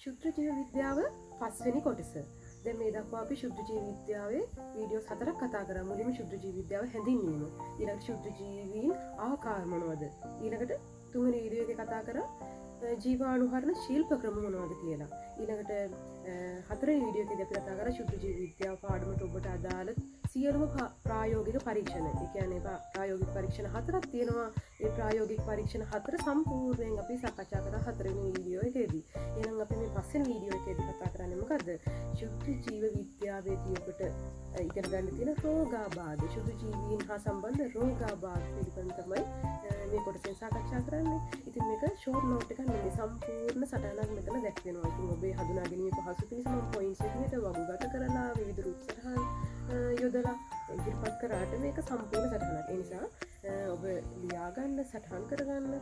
ශුද්‍ර ජීව විද්‍යාව 5 වෙනි කොටස. දැන් මේ දක්වා අපි ශුද්‍ර ජීව විද්‍යාවේ වීඩියෝස් 4ක් කතා කරා. මුලින්ම ශුද්‍ර ජීව විද්‍යාව හැඳින්වීම. ඊළඟට ශුද්‍ර ජීවීන් ආකාර මොනවද? ඊළඟට තුන්වෙනි වීඩියෝ එකේ කතා කරා ජීවාණුහරණ ශිල්ප ක්‍රම මොනවද කියලා. ඊළඟට හතරවෙනි වීඩියෝ එකේදී අපි කතා කරා ශුද්‍ර ජීව විද්‍යාව පාඩමට ඔබට අදාළ සියලුම ප්‍රායෝගික පරීක්ෂණ. ඒ කියන්නේ ප්‍රායෝගික පරීක්ෂණ 4ක් තියෙනවා. ඒ ප්‍රායෝගික පරීක්ෂණ 4 සම්පූර්ණයෙන් අපි සාකච්ඡා කරා හතරවෙනි වීඩියෝ එකේදී. එහෙනම් අපි මේ පස්වෙනි වීඩියෝ එකේදී කතා කරන්නේ මොකද්ද? ශුද්‍ර ජීව විද්‍යාවේදී ඔබට ඉගෙන ගන්න තියෙන රෝගාබාධ, ශුද්‍ර ජීවීන් හා සම්බන්ධ රෝගාබාධ පිළිබඳව තමයි මේ කොටසෙන් සාකච්ඡා කරන්නේ. ඉතින් මේක ෂෝට් නෝට් එකක් නෙමෙයි, සම්පූර්ණ සටහනක් මෙතන දැක්වෙනවා. ඉතින් ඔබේ හඳුනා ගැනීම පහසු පිණිස මම පොයින්ට්ස් විදිහට වගුගත කරලා විවිධ රූප සටහන් යොදලා ඉදිරිපත් කරාට මේක සම්පූර්ණ සටහනක්. ඒ නිසා ඔබ ලියා ගන්න, සටහන් කරගන්න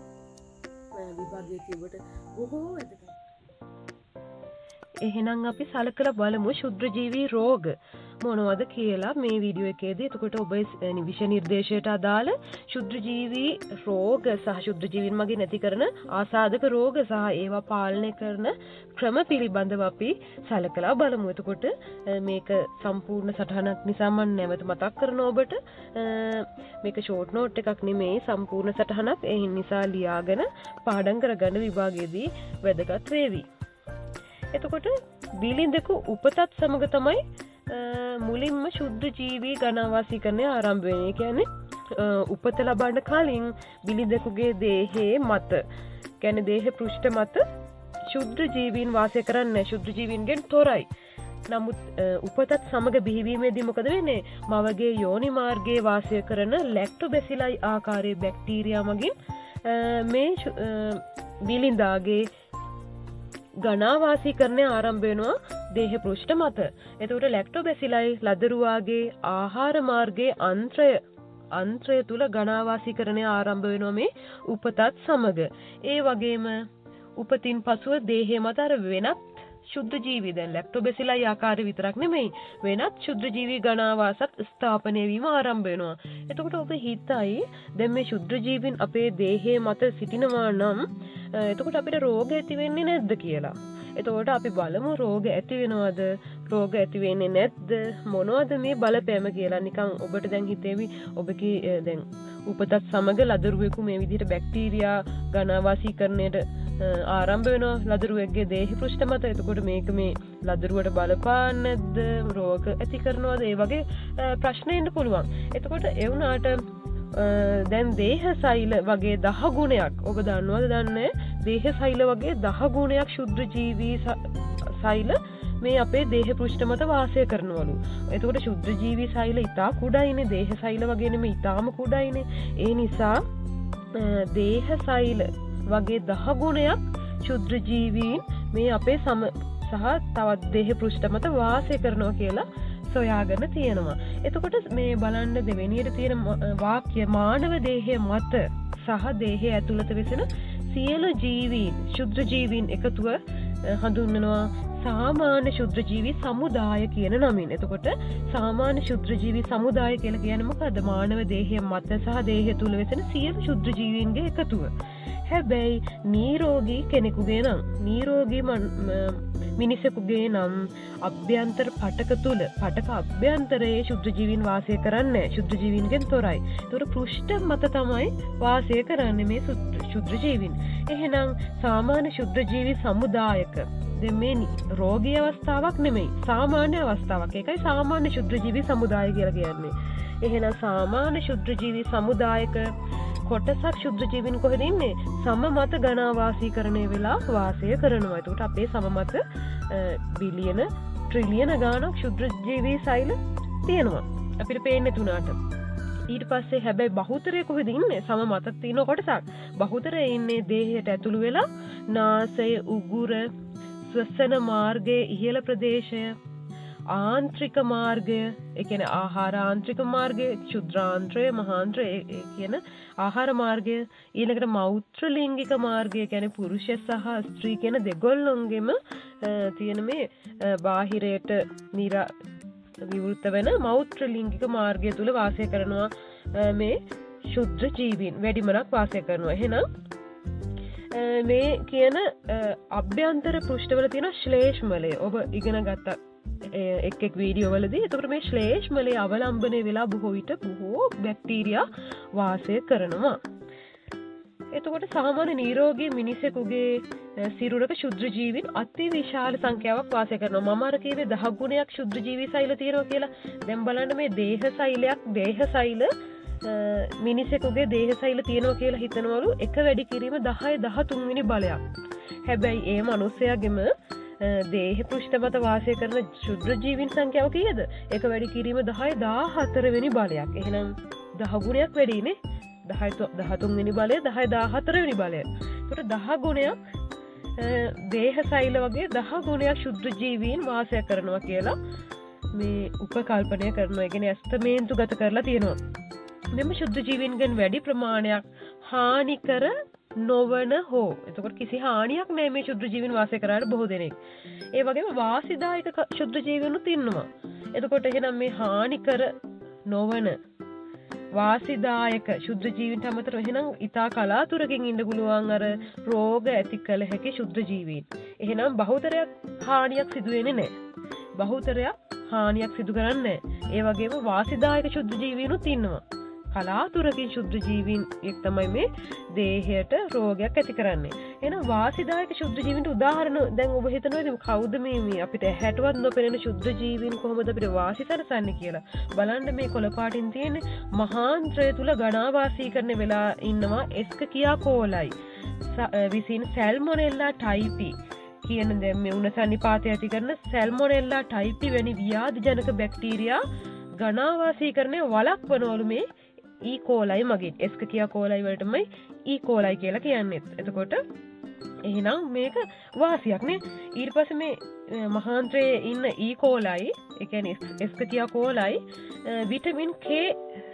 විභාගයේ තිබුට බොහෝ වැදගත්. එහෙනම් අපි සලකලා බලමු ශුද්‍ර ජීවී රෝග මොනවද කියලා මේ වීඩියෝ එකේදී. එතකොට ඔබ විෂය නිර්දේශයට අදාළ ශුද්‍ර ජීවී රෝග සහ ශුද්‍ර ජීවීන් මගින් ඇති කරන ආසාදක රෝග සහ ඒවා පාලනය කරන ක්‍රම පිළිබඳව අපි සලකලා බලමු. එතකොට මේක සම්පූර්ණ සටහනක් නිසා මම නැවත මතක් කරනවා ඔබට. මේක ෂෝට් නෝට් එකක් නෙමෙයි, සම්පූර්ණ සටහනක්. ඒ නිසා ලියාගෙන පාඩම් කරගන්න විභාගයේදී වැදගත් වේවි. එතකොට බිලිඳක උපතත් සමග තමයි මුලින්ම ශුද්ධ ජීවී ගණාවාසීකරණය ආරම්භ වෙන්නේ. කියන්නේ උපත ලබන්න කලින් බිලිඳකුගේ දේහයේ මත, කියන්නේ දේහ පෘෂ්ඨ මත ශුද්ධ ජීවීන් වාසය කරන්නේ ශුද්ධ ජීවීන්ගෙන් තොරයි. නමුත් උපතත් සමග බිහිවීමේදී මොකද වෙන්නේ? මවගේ යෝනි මාර්ගයේ වාසය කරන ලැක්ටෝබැසිලයි ආකාරයේ බැක්ටීරියා මගින් මේ බිලිඳාගේ ගණාවාසීකරණය ආරම්භ වෙනවා දේහ පෘෂ්ඨ මත. එතකොට ලැක්ටෝබැසිලයි ලදරුවාගේ ආහාර මාර්ගයේ අන්ත්‍රය තුල ගණාවාසීකරණය ආරම්භ වෙනවා මේ උපතත් සමග. ඒ වගේම උපතින් පසුව දේහය මත අර වෙනත් ශුද්ධ ජීවි, දැන් ලැක්ටෝබැසිලයි ආකාරය විතරක් නෙමෙයි, වෙනත් ශුද්ධ ජීවි ගණාවාසත් ස්ථාපනය වීම ආරම්භ වෙනවා. එතකොට ඔබ හිතයි දැන් මේ ශුද්ධ ජීවීන් අපේ දේහයේ මත සිටිනවා නම් එතකොට අපිට රෝග ඇති වෙන්නේ නැද්ද කියලා. එතකොට අපි බලමු රෝග ඇති වෙනවද, රෝග ඇති වෙන්නේ නැද්ද, මොනවද මේ බලපෑම කියලා. නිකන් ඔබට දැන් හිතේවි ඔබගේ දැන් උපතත් සමග ලදරුවෙකු මේ විදිහට බැක්ටීරියා ගණාවාසීකරණයට ආරම්භ වෙනවා ලදරුවෙක්ගේ දේහ පෘෂ්ඨ මත. එතකොට මේක මේ ලදරුවට බලපාන්නේ නැද්ද, රෝග ඇති කරනවද, ඒ වගේ ප්‍රශ්න එන්න පුළුවන්. එතකොට ඒ වුණාට දැන් දේහ සෛල වගේ 10 ගුණයක් ඔබ දන්නවද දන්නේ? දේහ සෛල වගේ 10 ගුණයක් ශුද්ධ ජීවී සෛල මේ අපේ දේහ පෘෂ්ඨ මත වාසය කරනවලු. එතකොට ශුද්ධ ජීවී සෛල ඉතා කුඩායිනේ, දේහ සෛල වගේ නෙමෙයි, ඉතාම කුඩායිනේ. ඒ නිසා දේහ සෛල වගේ 10 ගුණයක් ශුද්ධ ජීවීන් මේ අපේ සහ තවත් දේහ පෘෂ්ඨ මත වාසය කරනවා කියලා සොයාගෙන තියෙනවා. එතකොට මේ බලන්න දෙවෙනියට තියෙන වාක්‍ය මානව දේහය මත සහ දේහය ඇතුළත වෙසෙන සියලු ජීවීන්, ශුද්ධ ජීවීන් එකතුව හඳුන්වනවා සාමාන්‍ය ශුද්ධ ජීවි සමුදාය කියන නමින්. එතකොට සාමාන්‍ය ශුද්ධ ජීවි සමුදාය කියලා කියන්නේ මොකද්ද? මානව දේහය මත සහ දේහය තුල වෙසෙන සියලු ශුද්ධ ජීවීන්ගේ එකතුව. හැබැයි නිරෝගී කෙනෙකුගේ නම්, නිරෝගී මිනිසෙකුගේ නම් අභ්‍යන්තර පටක තුල, පටක අභ්‍යන්තරයේ ශුද්ධ ජීවීන් වාසය කරන්නේ ශුද්ධ ජීවීන්ගෙන් තොරයි. ඒතර පෘෂ්ඨ මත තමයි වාසය කරන්නේ මේ ශුද්ධ ජීවීන්. එහෙනම් සාමාන්‍ය ශුද්ධ ජීවි සමුදායක දැන් මේ රෝගී අවස්ථාවක් නෙමෙයි, සාමාන්‍ය අවස්ථාවක්. ඒකයි සාමාන්‍ය ශුද්ධ ජීවි සමුදාය කියලා කියන්නේ. එහෙනම් සාමාන්‍ය ශුද්ධ ජීවි සමුදායක කොටසක් ශුද්ධ ජීවීන් කොහෙද ඉන්නේ? සම මත ගණාවාසීකරණය වෙලා වාසය කරනවා. එතකොට අපේ සම මත බිලියන ට්‍රිලියන ගාණක් ශුද්ධ ජීවී සෛල තියෙනවා. අපිට පේන්නේ තුනට. ඊට පස්සේ හැබැයි බහුතරය කොහෙද ඉන්නේ? සම මත තියෙන කොටසක්. බහුතරය ඉන්නේ දේහයට ඇතුළු වෙලා නාසය, උගුර, ස්වසන මාර්ගයේ ඉහළ ප්‍රදේශය, ආන්ත්‍රික මාර්ගය, ඒ කියන්නේ ආහාර ආන්ත්‍රික මාර්ගය, ක්ෂුද්‍රාන්ත්‍රය, මහාන්ත්‍රය කියන ආහාර මාර්ගය, ඊළඟට මෞත්‍ර ලිංගික මාර්ගය කියන්නේ පුරුෂ සහ ස්ත්‍රී කියන දෙගොල්ලොන්ගෙම තියෙන මේ බාහිරයට විවෘත වෙන මෞත්‍ර ලිංගික මාර්ගය තුල වාසය කරනවා මේ ශුද්ධ ජීවීන්. වැඩිමනක් වාසය කරනවා. එහෙනම් මේ කියන අභ්‍යන්තර පෘෂ්ඨවල තියෙන ශ්ලේෂ්මලය ඔබ ඉගෙන ගත්තා එක් වීඩියෝ වලදී. එතකොට මේ ශ්ලේෂ්මලය අවලම්බනය වෙලා බොහෝ විට බොහෝ බැක්ටීරියා වාසය කරනවා. එතකොට සාමාන්‍ය නිරෝගී මිනිසෙකුගේ සිරුරක ශුද්ධ ජීවීන් අති විශාල සංඛ්‍යාවක් වාසය කරනවා. මම අර කිව්වේ 10 ගුණයක් ශුද්ධ ජීවී සෛල තියෙනවා කියලා. දැන් බලන්න මේ දේහ සෛල මිනිසෙකුගේ දේහ සෛල තියෙනවා කියලා හිතනවලු එක වැඩි කිරීම 10-13 වෙනි බලයක්. හැබැයි ඒ මනුස්සයාගෙම දේහ පෘෂ්ඨ මත වාසය කරන ශුද්ධ ජීවීන් සංඛ්‍යාව කීයද? එක වැඩි කිරීම 10-14 වෙනි බලයක්. එහෙනම් 10 ගුණයක් වැඩිනේ. 13 වෙනි බලය 10-14 වෙනි බලය. ඒකට 10 ගුණයක් දේහ සෛල වගේ 10 ගුණයක් ශුද්ධ ජීවීන් වාසය කරනවා කියලා මේ උපකල්පනය කරනවා. ඒ කියන්නේ ඇස්තමේන්තු ගත කරලා තියෙනවා. මෙම ශුද්ධ ජීවීන්ගෙන් වැඩි ප්‍රමාණයක් හානිකර නොවන හෝ එතකොට කිසි හානියක් නැහැ මේ ශුද්ධ ජීවීන් වාසය කරාට බොහෝ දෙනෙක්. ඒ වගේම වාසිදායක ශුද්ධ ජීවීනුත් ඉන්නවා. එතකොට එහෙනම් මේ හානිකර නොවන වාසිදායක ශුද්ධ ජීවීන්ට අමතරව එහෙනම් ඊටා කලාතුරකින් ඉන්න පුළුවන් අර රෝග ඇති කළ හැකි ශුද්ධ ජීවීන්. එහෙනම් බහුතරයක් හානියක් සිදු වෙන්නේ නැහැ. බහුතරයක් හානියක් සිදු කරන්නේ නැහැ. ඒ වගේම වාසිදායක ශුද්ධ ජීවීනුත් ඉන්නවා. කලාතුරකින් ශුද්ධ ජීවීන් එක් තමයි මේ දේහයට රෝගයක් ඇති කරන්නේ. එහෙනම් වාසිදායක ශුද්ධ ජීවීන්ට උදාහරණ දැන් ඔබ හිතනවා ඉතින් කවුද මේ අපිට ඇහැටවත් නොපෙනෙන ශුද්ධ ජීවීන් කොහොමද අපිට වාසි සලසන්නේ කියලා. බලන්න මේ කොළ පාටින් තියෙන්නේ මහාන්ත්‍රය තුල ගණාවාසීකරණය වෙලා ඉන්නවා එස්කකියා කෝලයි. විසින් සැල්මොනෙල්ලා ටයිපි කියන දැන් මේ උණ සන්නිපාතය ඇති කරන සැල්මොනෙල්ලා ටයිපි වැනි ව්‍යාධි ජනක බැක්ටීරියා ගණාවාසීකරණය වළක්වනවලු මේ ඊ කෝලයි මගින්. එස්කකියා කෝලයි වලටමයි ඊ කෝලයි කියලා කියන්නේ. එතකොට එහෙනම් මේක වාසියක් නේ. ඊට පස්සේ මේ මහාන්ත්‍රයේ ඉන්න ඊ කෝලයි ඒ කියන්නේ එස්කකියා කෝලයි විටමින් K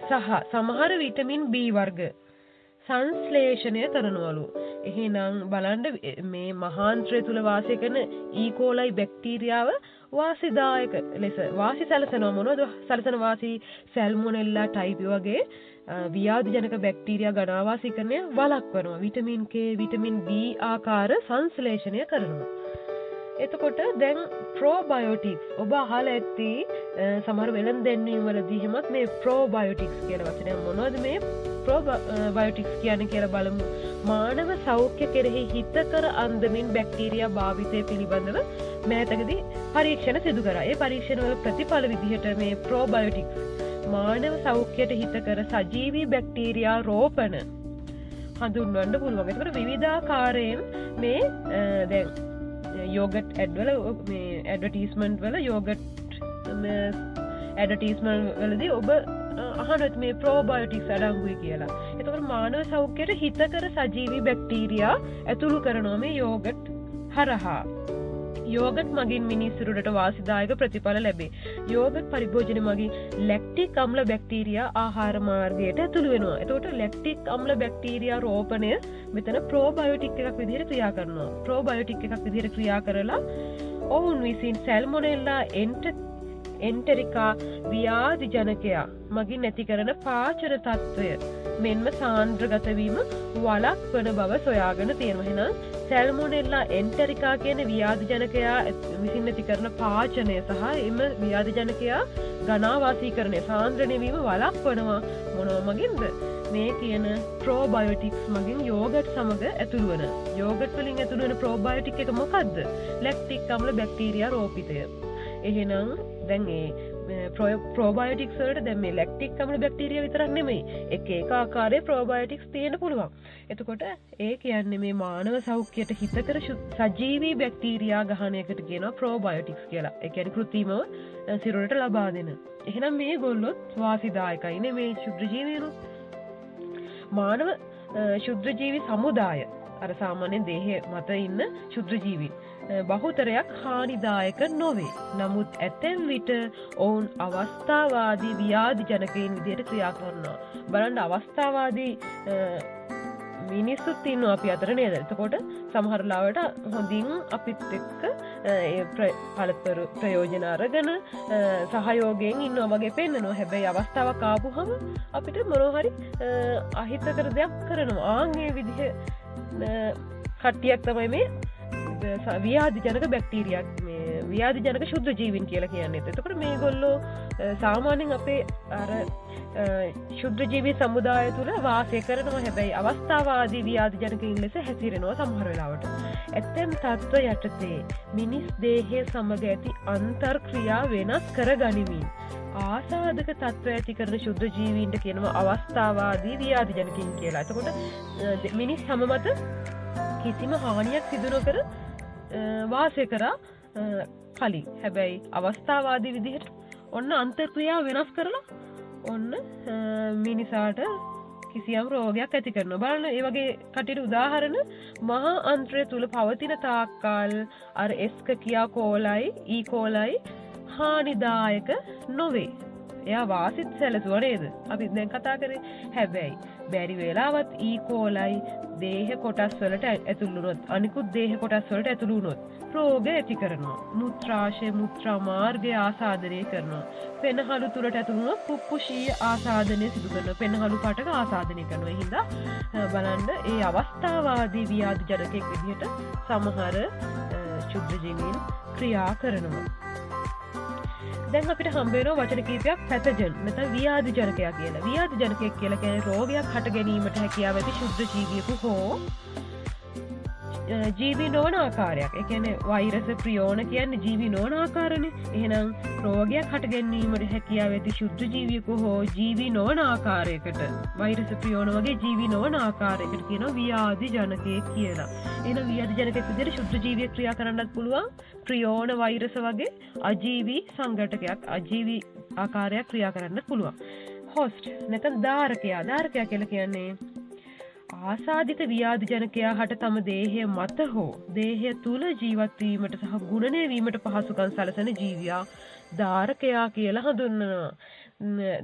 සහ සමහර විටමින් B වර්ග සංශ්ලේෂණය කරනවලු. එහෙනම් බලන්න මේ මහාන්ත්‍රය තුල වාසය කරන ඊ කෝලයි බැක්ටීරියාව වාසිදායක ලෙස වාසි සැලසනවා. මොනවද සැලසන වාසි? සැල්මොනෙල්ලා ටයිපි වගේ ව්‍යාධි ජනක බැක්ටීරියා ගණාවාසීකරණය වළක්වනවා. විටමින් K විටමින් B ආකාර සංශ්ලේෂණය කරනවා. එතකොට දැන් ප්‍රෝබයෝටික්ස් ඔබ අහලා ඇති සමහර වෙළඳ දැන්වීම් වලදී එහෙමත් මේ ප්‍රෝබයෝටික්ස් කියන වචනය මොනවද මේ ප්‍රෝබයෝටික්ස් කියන්නේ කියලා බලමු. මානව සෞඛ්‍ය කෙරෙහි හිතකර අන්දමින් බැක්ටීරියා භාවිතය පිළිබඳව මෑතකදී පරීක්ෂණ සිදු කරා. ඒ පරීක්ෂණවල ප්‍රතිඵල විදිහට මේ ප්‍රෝබයෝටික්ස් මානව සෞඛ්‍යයට හිතකර සජීවී බැක්ටීරියා රෝපණ හඳුන්වන්න පුළුවන්. ඒකට විවිධාකාරයෙන් මේ දැන් යෝගට් ඇඩ්වල මේ ඇඩ්වර්ටයිස්මන්ට් වල යෝගට් ඇඩ්වර්ටයිස්මන්ට් වලදී ඔබ අහනොත් මේ ප්‍රෝබයෝටික්ස් අඩංගුයි කියලා. එතකොට මානව සෞඛ්‍යයට හිතකර සජීවී බැක්ටීරියා ඇතුළු කරනවා මේ යෝගට් හරහා. යෝගට් මගින් මිනිස්සුන්ට වාසිදායක ප්‍රතිඵල ලැබේ. යෝගට් පරිභෝජනය මගින් ලැක්ටික් අම්ල බැක්ටීරියා ආහාර මාර්ගයට ඇතුළු වෙනවා. එතකොට ලැක්ටික් අම්ල බැක්ටීරියා රෝපණය මෙතන ප්‍රෝබයෝටික් එකක් විදිහට ක්‍රියා කරනවා. ප්‍රෝබයෝටික් එකක් විදිහට ක්‍රියා කරලා ඔවුන් විසින් සැල්මොනෙල්ලා එන්ටරිකා ව්‍යාධි ජනකයා මගින් නැති කරන පාචන තත්ත්වය මෙන්ම සාන්ද්‍රගත වීම වළක්වන බව සොයාගෙන තියෙනවා. එහෙනම් සැල්මොනෙල්ලා එන්ටරිකා කියන ව්‍යාධි ජනකයා විසින් නැති කරන පාචනය සහ එම ව්‍යාධි ජනකයා ගණාවාසීකරණය සාන්ද්‍රණය වීම වළක්වනවා මොනවා මගින්ද? මේ කියන ප්‍රෝබයෝටික්ස් මගින් යෝගට් සමග ඇතුළු වෙන යෝගට් වලින් ඇතුළු වෙන ප්‍රෝබයෝටික් එක මොකද්ද? ලැක්ටික් අම්ල බැක්ටීරියා රෝපිතය. එහෙනම් දැන් මේ ප්‍රෝබයෝටික්ස් වලට දැන් මේ ලැක්ටික් අම්ල බැක්ටීරියා විතරක් නෙමෙයි එක එක ආකාරයේ ප්‍රෝබයෝටික්ස් තියෙන්න පුළුවන්. එතකොට ඒ කියන්නේ මේ මානව සෞඛ්‍යයට හිතකර සජීවී බැක්ටීරියා ගහණයකට කියනවා ප්‍රෝබයෝටික්ස් කියලා. ඒ කියන්නේ කෘත්‍රිමව සිරුරට ලබා දෙන. එහෙනම් මේ ගොල්ලොත් වාසිදායකයි නේ මේ ශුද්ධ ජීවීනු. මානව ශුද්ධ ජීවි සමුදාය අර සාමාන්‍ය දේහය මත ඉන්න ශුද්ධ ජීවීන් බහුතරයක් හානිදායක නොවේ. නමුත් ඇතැම් විට ඔවුන් අවස්ථාවාදී ව්‍යාධි ජනකයින් විදිහට ක්‍රියා කරනවා. බලන්න අවස්ථාවාදී මිනිස්සුත් ඉන්නවා අපි අතර නේද? එතකොට සමහර ලාවට හොඳින් අපිත් එක්ක පළතුරු ප්‍රයෝජන අරගෙන සහයෝගයෙන් ඉන්නවා වගේ පෙන්නනවා. හැබැයි අවස්ථාවක් ආපුහම අපිට මොනවා හරි අහිතකර දෙයක් කරනවා. ආන්ගේ විදිහ කට්ටියක් තමයි මේ ව්‍යාධි ජනක බැක්ටීරියා මේ ව්‍යාධි ජනක ශුද්ධ ජීවීන් කියලා කියන්නේ. එතකොට මේගොල්ලෝ සාමාන්‍යයෙන් අපේ අර ශුද්ධ ජීවී සමුදාය තුළ වාසය කරනවා. හැබැයි අවස්ථාවාදී ව්‍යාධි ජනකයින් ලෙස හැසිරෙනවා සමහර වෙලාවට. ඇතැම් තත්ත්ව යටතේ මිනිස් දේහය සමග ඇති අන්තර්ක්‍රියා වෙනස් කර ගනිමින් ආසාදක තත්ත්ව ඇති කරන ශුද්ධ ජීවීන්ට කියනවා අවස්ථාවාදී ව්‍යාධි ජනකයින් කියලා. එතකොට මිනිස් හැම මත කිසිම හානියක් සිදු නොකර වාසය කරා කලින්. හැබැයි අවස්ථාවාදී විදිහට ඔන්න අන්තර්ක්‍රියාව වෙනස් කරලා ඔන්න මිනිසාට කිසියම් රෝගයක් ඇති කරනවා. බලන්න ඒ වගේ කටියට උදාහරණ මහා අන්ත්‍රය තුල පවතින තාක්කල් අර එස්කකියා කෝලයි ඊ කෝලයි හානිදායක නොවේ. එයා වාසිත් සැලසුවා නේද? අපි දැන් කතා කරේ. හැබැයි බැරි වෙලාවත් ඊ කෝලයි දේහ කොටස් වලට ඇතුළු වුණොත් අනිකුත් දේහ කොටස් වලට ඇතුළු වුණොත් රෝග ඇති කරනවා. මුත්‍රාශය මුත්‍රා මාර්ගය ආසාදනය කරනවා. පෙනහළු තුලට ඇතුළු වුණොත් පුප්පුෂීය ආසාදනය සිදු කරනවා. පෙනහළු පාටක ආසාදනය කරනවා. ඒ හින්දා බලන්න ඒ අවස්ථාවාදී ව්‍යාධි ජනකෙක් විදිහට සමහර ශුද්ධ ජීවීන් ක්‍රියා කරනවා. දැන් අපිට හම්බ වෙනවා වචන කීපයක් පැතජන් නැත්නම් ව්‍යාධි ජනකයා කියලා. ව්‍යාධි ජනකයෙක් කියලා කියන්නේ රෝගයක් හට ගැනීමට හැකියාව ඇති ශුද්ධ ජීවියෙකු හෝ ජීවී නොවන ආකාරයක්. ඒ කියන්නේ වෛරස ප්‍රියෝන කියන්නේ ජීවී නොවන ආකාරනේ. එහෙනම් රෝගයක් හට ගැනීමට හැකියාව ඇති ශුද්ධ ජීවියෙකු හෝ ජීවී නොවන ආකාරයකට වෛරස ප්‍රියෝන වගේ ජීවී නොවන ආකාරයකට කියනවා ව්‍යාධි ජනකයෙක් කියලා. එහෙනම් ව්‍යාධි ජනකයෙක් විදිහට ශුද්ධ ජීවියෙක් ක්‍රියා කරන්නත් පුළුවන්. ප්‍රියෝන වෛරස වගේ අජීවී සංඝටකයක් අජීවී ආකාරයක් ක්‍රියා කරන්නත් පුළුවන්. හොස්ට් නැත්නම් ධාරකයා. ධාරකයා කියලා කියන්නේ ආසාදිත ව්‍යාධි ජනකයා හට තම දේහය මත හෝ දේහය තුල ජීවත් වීමට සහ ගුණනය වීමට පහසුකම් සලසන ජීවියා ධාරකයා කියලා හඳුන්වනවා.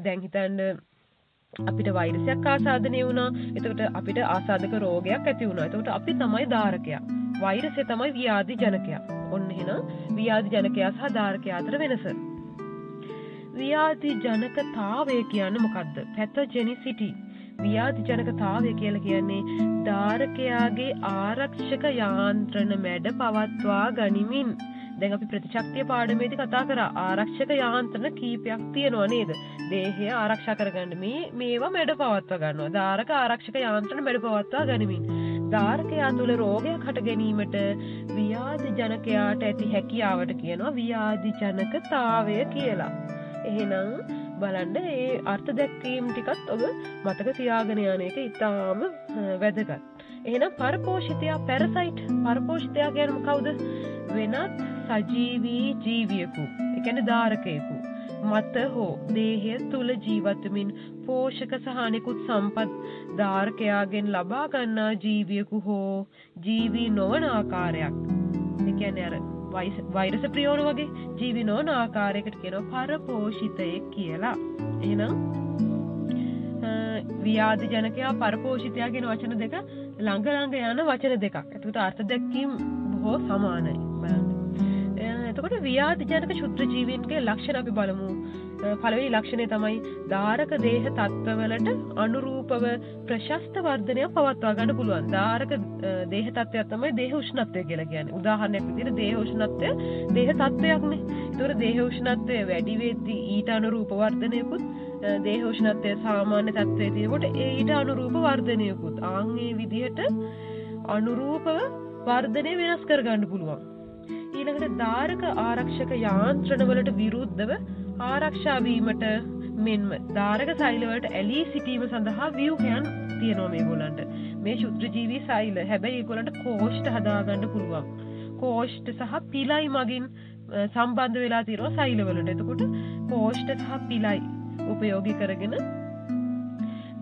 දැන් හිතන්න අපිට වෛරසයක් ආසාදනය වුණා. එතකොට අපිට ආසාදක රෝගයක් ඇති වුණා. එතකොට අපි තමයි ධාරකයා. වෛරසය තමයි ව්‍යාධි ජනකයා. ඔන්න එහෙනම් ව්‍යාධි ජනකයා සහ ධාරකයා අතර වෙනස. ව්‍යාධි ජනකතාවය කියන්නේ මොකද්ද? පැතොජෙනිසිටි. ව්‍යාධි ජනකතාවය කියලා කියන්නේ ධාරකයාගේ ආරක්ෂක යාන්ත්‍රණ මැඩ පවත්වා ගනිමින්. දැන් අපි ප්‍රතිශක්තිය පාඩමේදී කතා කරා ආරක්ෂක යාන්ත්‍රණ කීපයක් තියෙනවා නේද? දේහය ආරක්ෂා කරගන්න මේවා මැඩ පවත්වා ගන්නවා. ධාරක ආරක්ෂක යාන්ත්‍රණ මැඩ පවත්වා ගනිමින්. ධාරකයා තුළ රෝගයක් හට ගැනීමට ව්‍යාධි ජනකයාට ඇති හැකියාවට කියනවා ව්‍යාධි ජනකතාවය කියලා. එහෙනම් බලන්න මේ අර්ථ දැක්වීම් ටිකත් ඔබ මතක තියාගෙන යන එක ඉතාම වැදගත්. එහෙනම් පරපෝෂිතයා පැරසයිට්. පරපෝෂිතයා කියන්නේ කවුද? වෙනත් සජීවී ජීවියෙකු. ඒ කියන්නේ ධාරකයෙකු. මත හෝ දේහය තුල ජීවත් වෙමින් පෝෂක සහ අනෙකුත් සම්පත් ධාරකයාගෙන් ලබා ගන්නා ජීවියෙකු හෝ ජීවී නොවන ආකාරයක්. ඒ කියන්නේ අර වෛරස ප්‍රියෝන වගේ ජීවී නොවන ආකාරයකට කියනවා පරපෝෂිතයෙක් කියලා. එහෙනම් ව්‍යාධි ජනකයා පරපෝෂිතයා කියන වචන දෙක ළඟ ළඟ යන වචන දෙකක්. ඒකට අර්ථ දැක්වීම බොහෝ සමානයි. බලන්න. එතකොට ව්‍යාධි ජනක ශුද්ධ ජීවීන්ගේ ලක්ෂණ අපි බලමු. පළවෙනි ලක්ෂණය තමයි ධාරක දේහ තත්ත්වවලට අනුරූපව ප්‍රශස්ත වර්ධනයක් පවත්වා ගන්න පුළුවන්. ධාරක දේහ තත්ත්වයක් තමයි දේහ උෂ්ණත්වය කියලා කියන්නේ. උදාහරණයක් විදිහට දේහ උෂ්ණත්වය දේහ තත්ත්වයක්නේ. ඒතකොට දේහ උෂ්ණත්වය වැඩි වෙද්දී ඊට අනුරූප වර්ධනයකුත් දේහ උෂ්ණත්වය සාමාන්‍ය තත්ත්වයේ තියෙනකොට ඊට අනුරූප වර්ධනයකුත් ඒ විදිහට අනුරූපව වර්ධනය වෙනස් කර ගන්න පුළුවන්. ඊළඟට ධාරක ආරක්ෂක යාන්ත්‍රණ වලට විරුද්ධව ආරක්ෂා වීමට මෙන්ම ධාරක සෛල වලට ඇලී සිටීම සඳහා ව්‍යුහයන් තියෙනවා මේගොල්ලන්ට. මේ ශුද්ධ ජීවී සෛල හැබැයි ඒගොල්ලන්ට කෝෂ්ඨ හදාගන්න පුළුවන්. කෝෂ්ඨ සහ පිලයි මගින් සම්බන්ධ වෙලා තියෙනවා සෛල වලට. එතකොට කෝෂ්ඨ සහ පිලයි උපයෝගී කරගෙන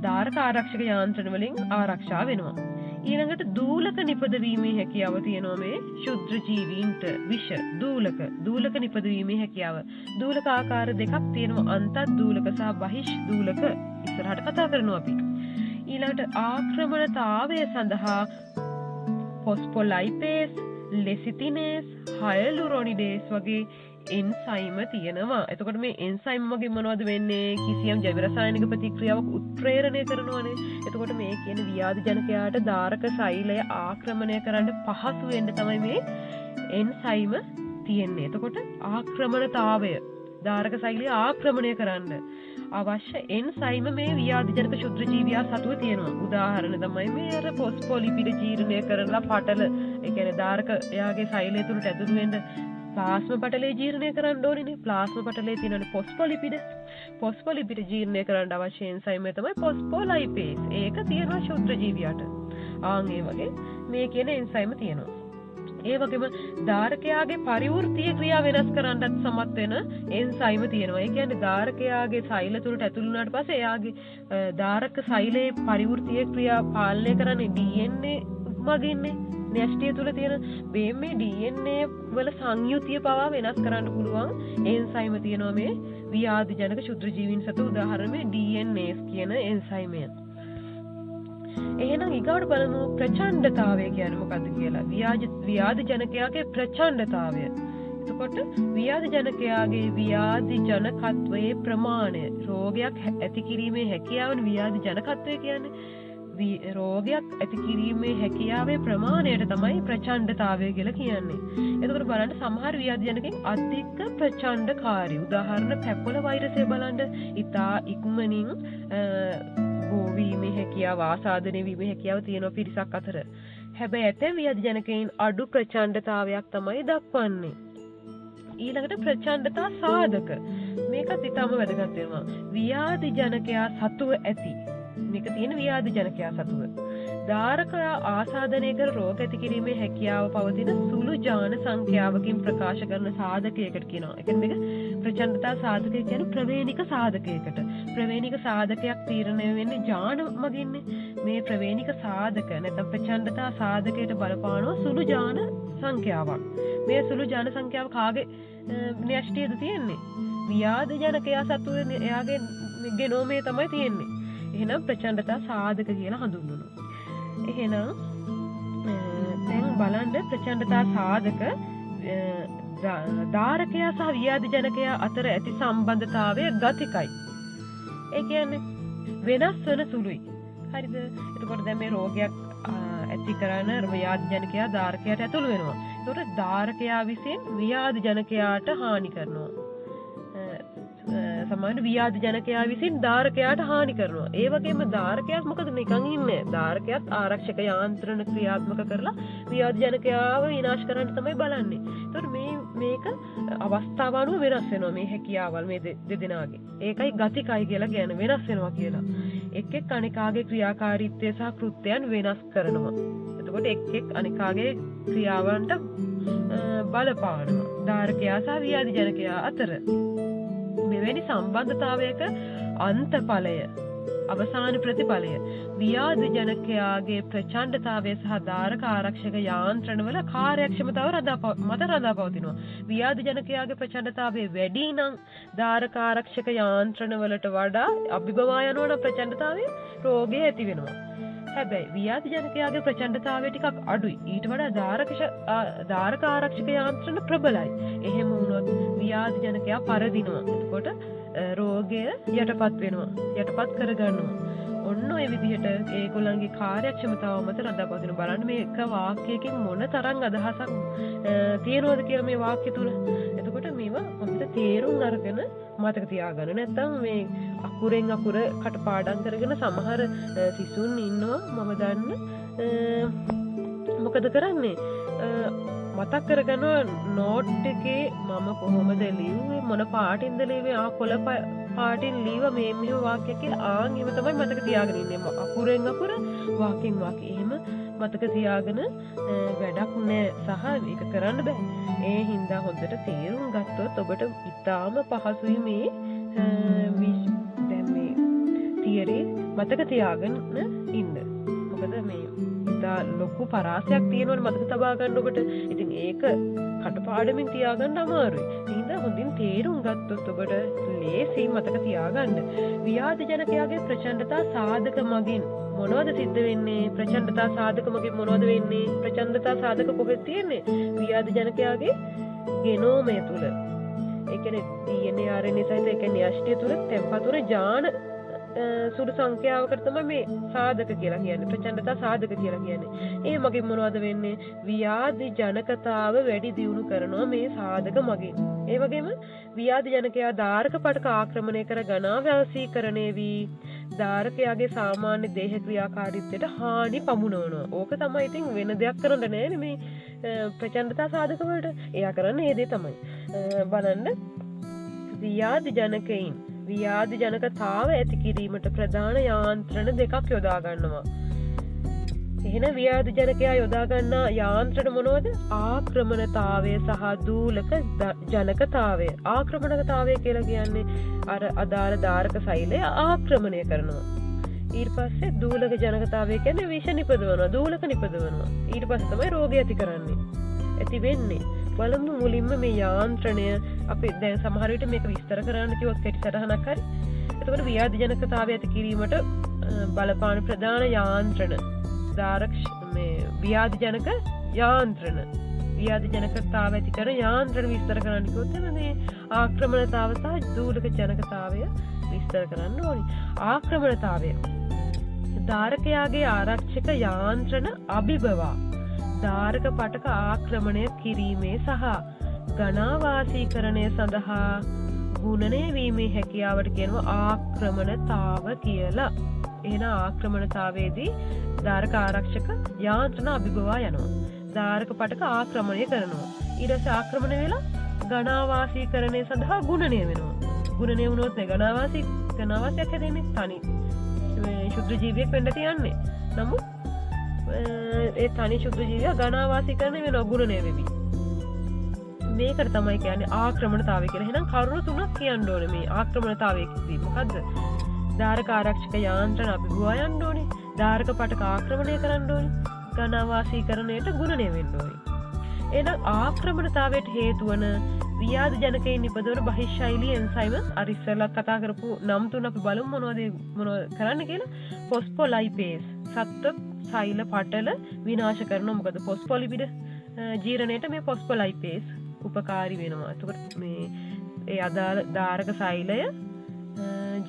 ධාරක ආරක්ෂක යාන්ත්‍රණ වලින් ආරක්ෂා වෙනවා. ඊළඟට දූලක නිපදවීමේ හැකියාව තියෙනවා මේ ශුද්ධ ජීවීන්ට. විෂ දූලක නිපදවීමේ හැකියාව. දූලක ආකාර දෙකක් තියෙනවා. අන්තත් දූලක සහ බහිෂ් දූලක. ඉස්සරහට කතා කරනවා අපි. ඊළඟට ආක්‍රමණතාවය සඳහා ෆොස්ෆොලයිපේස්, ලෙසිතිනේස්, හයලුරොනිඩේස් වගේ එන්සයිම තියෙනවා. එතකොට මේ එන්සයිම මගින් මොනවද වෙන්නේ? කිසියම් ජෛව රසායනික ප්‍රතික්‍රියාවක් උත්ප්‍රේරණය කරනවානේ. එතකොට මේ කියන ව්‍යාධි ජනකයාට දාරක සෛලය ආක්‍රමණය කරන්න පහසු වෙන්න තමයි මේ එන්සයිම තියෙන්නේ. එතකොට ආක්‍රමණතාවය දාරක සෛලය ආක්‍රමණය කරන්න අවශ්‍ය එන්සයිම මේ ව්‍යාධි ජනක ශුද්‍ර ජීවියා සතුව තියෙනවා. උදාහරණ තමයි මේ අර ෆොස්ෆොලිපිඩ ජීර්ණය කරලා පටල ඒ කියන්නේ දාරක එයාගේ සෛලය තුලට ඇතුළු වෙන්න ප්ලාස්ම පටලේ ජීර්ණය කරන්න ඕනේ. ප්ලාස්ම පටලේ තියෙන ෆොස්ෆොලිපිඩ ජීර්ණය කරන්න අවශ්‍ය එන්සයිම තමයි ෆොස්ෆොලයිපේස්. ඒක තියෙනවා ශුද්‍ර ජීවියාට. ආන් ඒ වගේ මේ කියන එන්සයිම තියෙනවා. ඒ වගේම ධාරකයාගේ පරිවෘත්තීය ක්‍රියා වෙනස් කරන්නත් සමත් වෙන එන්සයිම තියෙනවා. ඒ කියන්නේ ධාරකයාගේ සෛල තුලට ඇතුළු වුණාට පස්සේ එයාගේ ධාරක සෛලයේ පරිවෘත්තීය ක්‍රියා පාලනය කරන්නේ DNA මගින්නේ. න්‍යෂ්ටිය තුල තියෙන මේ DNA වල සංයුතිය පවා වෙනස් කරන්න පුළුවන් එන්සයිම තියෙනවා මේ ව්‍යාධි ජනක ශුද්‍ර ජීවීන් සතු උදාහරණ මේ DNase කියන එන්සයිමය. එහෙනම් ඊගොඩ බලමු ප්‍රචණ්ඩතාවය කියන්නේ මොකද්ද කියලා. ව්‍යාධි ජනකයාගේ ප්‍රචණ්ඩතාවය. එතකොට ව්‍යාධි ජනකයාගේ ව්‍යාධි ජනකත්වයේ ප්‍රමාණය රෝගයක් ඇති කිරීමේ හැකියාවන ව්‍යාධි ජනකත්වය කියන්නේ. රෝගයක් ඇති කිරීමේ හැකියාවේ ප්‍රමාණයට තමයි ප්‍රචණ්ඩතාවය කියලා කියන්නේ. එතකොට බලන්න සමහර ව්‍යාධි ජනකෙන් අධික ප්‍රචණ්ඩකාරී. උදාහරණ පැපොල වෛරසය බලන්න ඉතා ඉක්මනින් ගෝවීමේ හැකියාව ආසාදනය වීමේ හැකියාව තියෙන පිරිසක් අතර. හැබැයි ඇතැම් ව්‍යාධි ජනකයින් අඩු ප්‍රචණ්ඩතාවයක් තමයි දක්වන්නේ. ඊළඟට ප්‍රචණ්ඩතා සාධක. මේකත් ඉතාම වැදගත් වෙනවා. ව්‍යාධි ජනකයා සතුව ඇති. මේක තියෙන ව්‍යාධි ජනකයා සතුව. ධාරකයා ආසාදනය කර රෝග ඇති කිරීමේ හැකියාව පවතින සුළු ජාන සංඛ්‍යාවකින් ප්‍රකාශ කරන සාධකයකට කියනවා. ඒ කියන්නේ මේක ප්‍රචණ්ඩතා සාධකය කියන්නේ ප්‍රවේණික සාධකයකට. ප්‍රවේණික සාධකයක් තීරණය වෙන්නේ ජාන මගින්නේ. මේ ප්‍රවේණික සාධක නැත්නම් ප්‍රචණ්ඩතා සාධකයට බලපානවා සුළු ජාන සංඛ්‍යාවක්. මේ සුළු ජාන සංඛ්‍යාව කාගේ න්‍යෂ්ටියද තියෙන්නේ? ව්‍යාධි ජනකයා සතුව එයාගේ ගෙනෝමේ තමයි තියෙන්නේ. එහෙනම් ප්‍රචණ්ඩතා සාධක කියලා හඳුන්වනවා. එහෙනම් දැන් බලන්න ප්‍රචණ්ඩතා සාධක ධාරකයා සහ ව්‍යාධි ජනකයා අතර ඇති සම්බන්ධතාවය ගතිකයි. ඒ කියන්නේ වෙනස් වෙන සුළුයි. හරිද? එතකොට දැන් මේ රෝගයක් ඇති කරන ව්‍යාධි ජනකයා ධාරකයාට ඇතුළු වෙනවා. එතකොට ධාරකයා විසින් ව්‍යාධි ජනකයාට හානි කරනවා. සමාන ව්‍යාධි ජනකයා විසින් ධාරකයාට හානි කරනවා. ඒ වගේම ධාරකයාත් මොකද නිකන් ඉන්නේ. ධාරකයාත් ආරක්ෂක යාන්ත්‍රණ ක්‍රියාත්මක කරලා ව්‍යාධි ජනකයාව විනාශ කරන්න තමයි බලන්නේ. ඒතකොට මේක අවස්ථාව අනුව වෙනස් වෙනවා මේ හැකියාවල් මේ දෙදෙනාගේ. ඒකයි ගතිකයි කියලා කියන්නේ වෙනස් වෙනවා කියලා. එක් එක් අනිකාගේ ක්‍රියාකාරීත්වය සහ කෘත්‍යයන් වෙනස් කරනවා. එතකොට එක් එක් අනිකාගේ ක්‍රියාවන්ට බලපානවා. ධාරකයා සහ ව්‍යාධි ජනකයා අතර මෙවැනි සම්බන්ධතාවයක අන්තඵලය අවසාන ප්‍රතිඵලය ව්‍යාධි ජනකයාගේ ප්‍රචණ්ඩතාවය සහ ධාරක ආරක්ෂක යාන්ත්‍රණවල කාර්යක්ෂමතාව මත රඳා පවතිනවා. ව්‍යාධි ජනකයාගේ ප්‍රචණ්ඩතාවය වැඩි නම් ධාරක ආරක්ෂක යාන්ත්‍රණවලට වඩා අභිබවා යනවා ප්‍රචණ්ඩතාවය රෝගය ඇති වෙනවා. හැබැයි ව්‍යාධි ජනකයාගේ ප්‍රචණ්ඩතාවය ටිකක් අඩුයි. ඊට වඩා ධාරක ආරක්ෂක යාන්ත්‍රණ ප්‍රබලයි. එහෙම වුණොත් ව්‍යාධි ජනකයා පරදිනවා. එතකොට රෝගය යටපත් වෙනවා. යටපත් කරගන්නවා. ඔන්න ඔය විදිහට ඒගොල්ලන්ගේ කාර්යක්ෂමතාව මත රඳාපවතින. බලන්න මේ එක වාක්‍යයකින් මොන තරම් අදහසක් තියෙනවද කියලා මේ වාක්‍ය තුල. එතකොට මේවා හොඳට තේරුම් අරගෙන මතක තියාගන්න. නැත්නම් මේ අකුරෙන් අකුර කටපාඩම් කරගෙන සමහර සිසුන් ඉන්නවා මම දන්න මොකද කරන්නේ මතක් කරගෙන නෝට් එකේ මම කොහොමද ලියුවේ මොන පාටින්ද ලියුවේ කොළ පාටින් ලියව මේ මෙහෙම වාක්‍යයක් කියලා ආන් එහෙම තමයි මතක තියාගෙන ඉන්නේ අකුරෙන් අකුර වාක්‍යෙන් වාක්‍ය එහෙම මතක තියාගෙන වැඩක් නෑ සහ මේක කරන්න බෑ ඒ හින්දා හොඳට තේරුම් ගත්තොත් ඔබට ඉතාම පහසුයි මේ දැන් මේ තියරි මතක තියාගෙන ඉන්න මොකද මේ ලොකු පරාසයක් තියෙනවනේ මතක තබා ගන්න ඔබට. ඉතින් ඒක කටපාඩමින් තියාගන්න අමාරුයි. එහෙනම් හොඳින් තේරුම් ගත්තොත් ඔබට ලේසි මතක තියාගන්න. ව්‍යාධි ජනකයාගේ ප්‍රචණ්ඩතා සාධක මගින් මොනවද සිද්ධ වෙන්නේ? ප්‍රචණ්ඩතා සාධක මගින් මොනවද වෙන්නේ? ප්‍රචණ්ඩතා සාධක කොහෙද තියෙන්නේ? ව්‍යාධි ජනකයාගේ ගෙනෝමය තුල. ඒ කියන්නේ DNA RNA සහිත ඒ කියන්නේ යෂ්ටිය තුල තෙම්පතුර ජාන සුළු සංඛ්‍යාවකට තමයි මේ සාධක කියලා කියන්නේ. ප්‍රචණ්ඩතා සාධක කියලා කියන්නේ. ඒ මගින් මොනවද වෙන්නේ? ව්‍යාධි ජනකතාව වැඩි දියුණු කරනවා මේ සාධක මගින්. ඒ වගේම ව්‍යාධි ජනකයා ධාරක පටක ආක්‍රමණය කර ගණාවැසීකරණය වී ධාරකයාගේ සාමාන්‍ය දේහ ක්‍රියාකාරීත්වයට හානි පමුණවනවා. ඕක තමයි ඉතින් වෙන දෙයක් කරන්න නෑනේ මේ ප්‍රචණ්ඩතා සාධක වලට. එයා කරන්නේ ඒ දේ තමයි. බලන්න ව්‍යාධි ජනකයින් ව්‍යාධි ජනකතාව ඇති කිරීමට ප්‍රධාන යාන්ත්‍රණ දෙකක් යොදා ගන්නවා. එහෙනම් ව්‍යාධි ජනකයා යොදා ගන්නා යාන්ත්‍රණ මොනවද? ආක්‍රමණතාවය සහ දූලක ජනකතාවය. ආක්‍රමණතාවය කියලා කියන්නේ අර අදාළ ධාරක සෛලය ආක්‍රමණය කරනවා. ඊට පස්සේ දූලක ජනකතාවය කියන්නේ විෂ නිපදවනවා, දූලක නිපදවනවා. ඊට පස්සේ තමයි රෝගය ඇති කරන්නේ. ඇති වෙන්නේ. බලමු මුලින්ම මේ යාන්ත්‍රණය අපි දැන් සමහර විට මේක විස්තර කරන්න කිව්වොත් කෙටි සටහනක් හරි. එතකොට ව්‍යාධි ජනකතාවය ඇති කිරීමට බලපාන ප්‍රධාන යාන්ත්‍රණ මේ ව්‍යාධි ජනක යාන්ත්‍රණ ව්‍යාධි ජනකතාව ඇති කරන යාන්ත්‍රණ විස්තර කරන්න කිව්වොත් මේ ආක්‍රමණතාව සහ දූලක ජනකතාවය විස්තර කරන්න ඕනි. ආක්‍රමණතාවය ධාරකයාගේ ආරක්ෂක යාන්ත්‍රණ අභිබවා ධාරක පටක ආක්‍රමණය කිරීමේ සහ ගණාවාසීකරණය සඳහා ගුණනය වීමේ හැකියාවට කියනවා ආක්‍රමණතාව කියලා. එහෙනම් ආක්‍රමණතාවයේදී ධාරක ආරක්ෂක යාන්ත්‍රණ අභිබවා යනවා. ධාරක පටක ආක්‍රමණය කරනවා. ඊට පස්සේ ආක්‍රමණය වෙලා ගණාවාසීකරණය සඳහා ගුණනය වෙනවා. ගුණනය වුණොත් ගණාවාසයක් හැදෙන්නේ තනි ශුද්ධ ජීවියෙක් වෙන්න තියන්නේ. නමුත් ඒ තනි ශුද්ධ ජීවියා ගණාවාසීකරණය වෙනවා, ගුණනය වෙවි. මේකට තමයි කියන්නේ ආක්‍රමණතාවය කියලා. එහෙනම් කරුණු තුනක් කියන්න ඕනේ මේ ආක්‍රමණතාවයේදී. මොකද්ද? ධාරක ආරක්ෂක යාන්ත්‍රණ අභිබවා යන්න ඕනේ. ධාරක පටක ආක්‍රමණය කරන්න ඕනේ. ගණාවාසීකරණයට ගුණනය වෙන්න ඕනේ. එහෙනම් ආක්‍රමණතාවයට හේතු වන ව්‍යාධි ජනකයින් නිපදවන බහිශෛලී එන්සයිම අර ඉස්සෙල්ලා කතා කරපු නම් තුන අපි බලමු මොනවද කරන්න කියලා. ෆොස්ෆොලයිපේස් සත්ව සෛල පටල විනාශ කරනවා. මොකද ෆොස්ෆොලිපිඩ ජීරණයට මේ ෆොස්ෆොලයිපේස් උපකාරී වෙනවා. එතකොට මේ ඒ අදාළ ධාරක සෛලය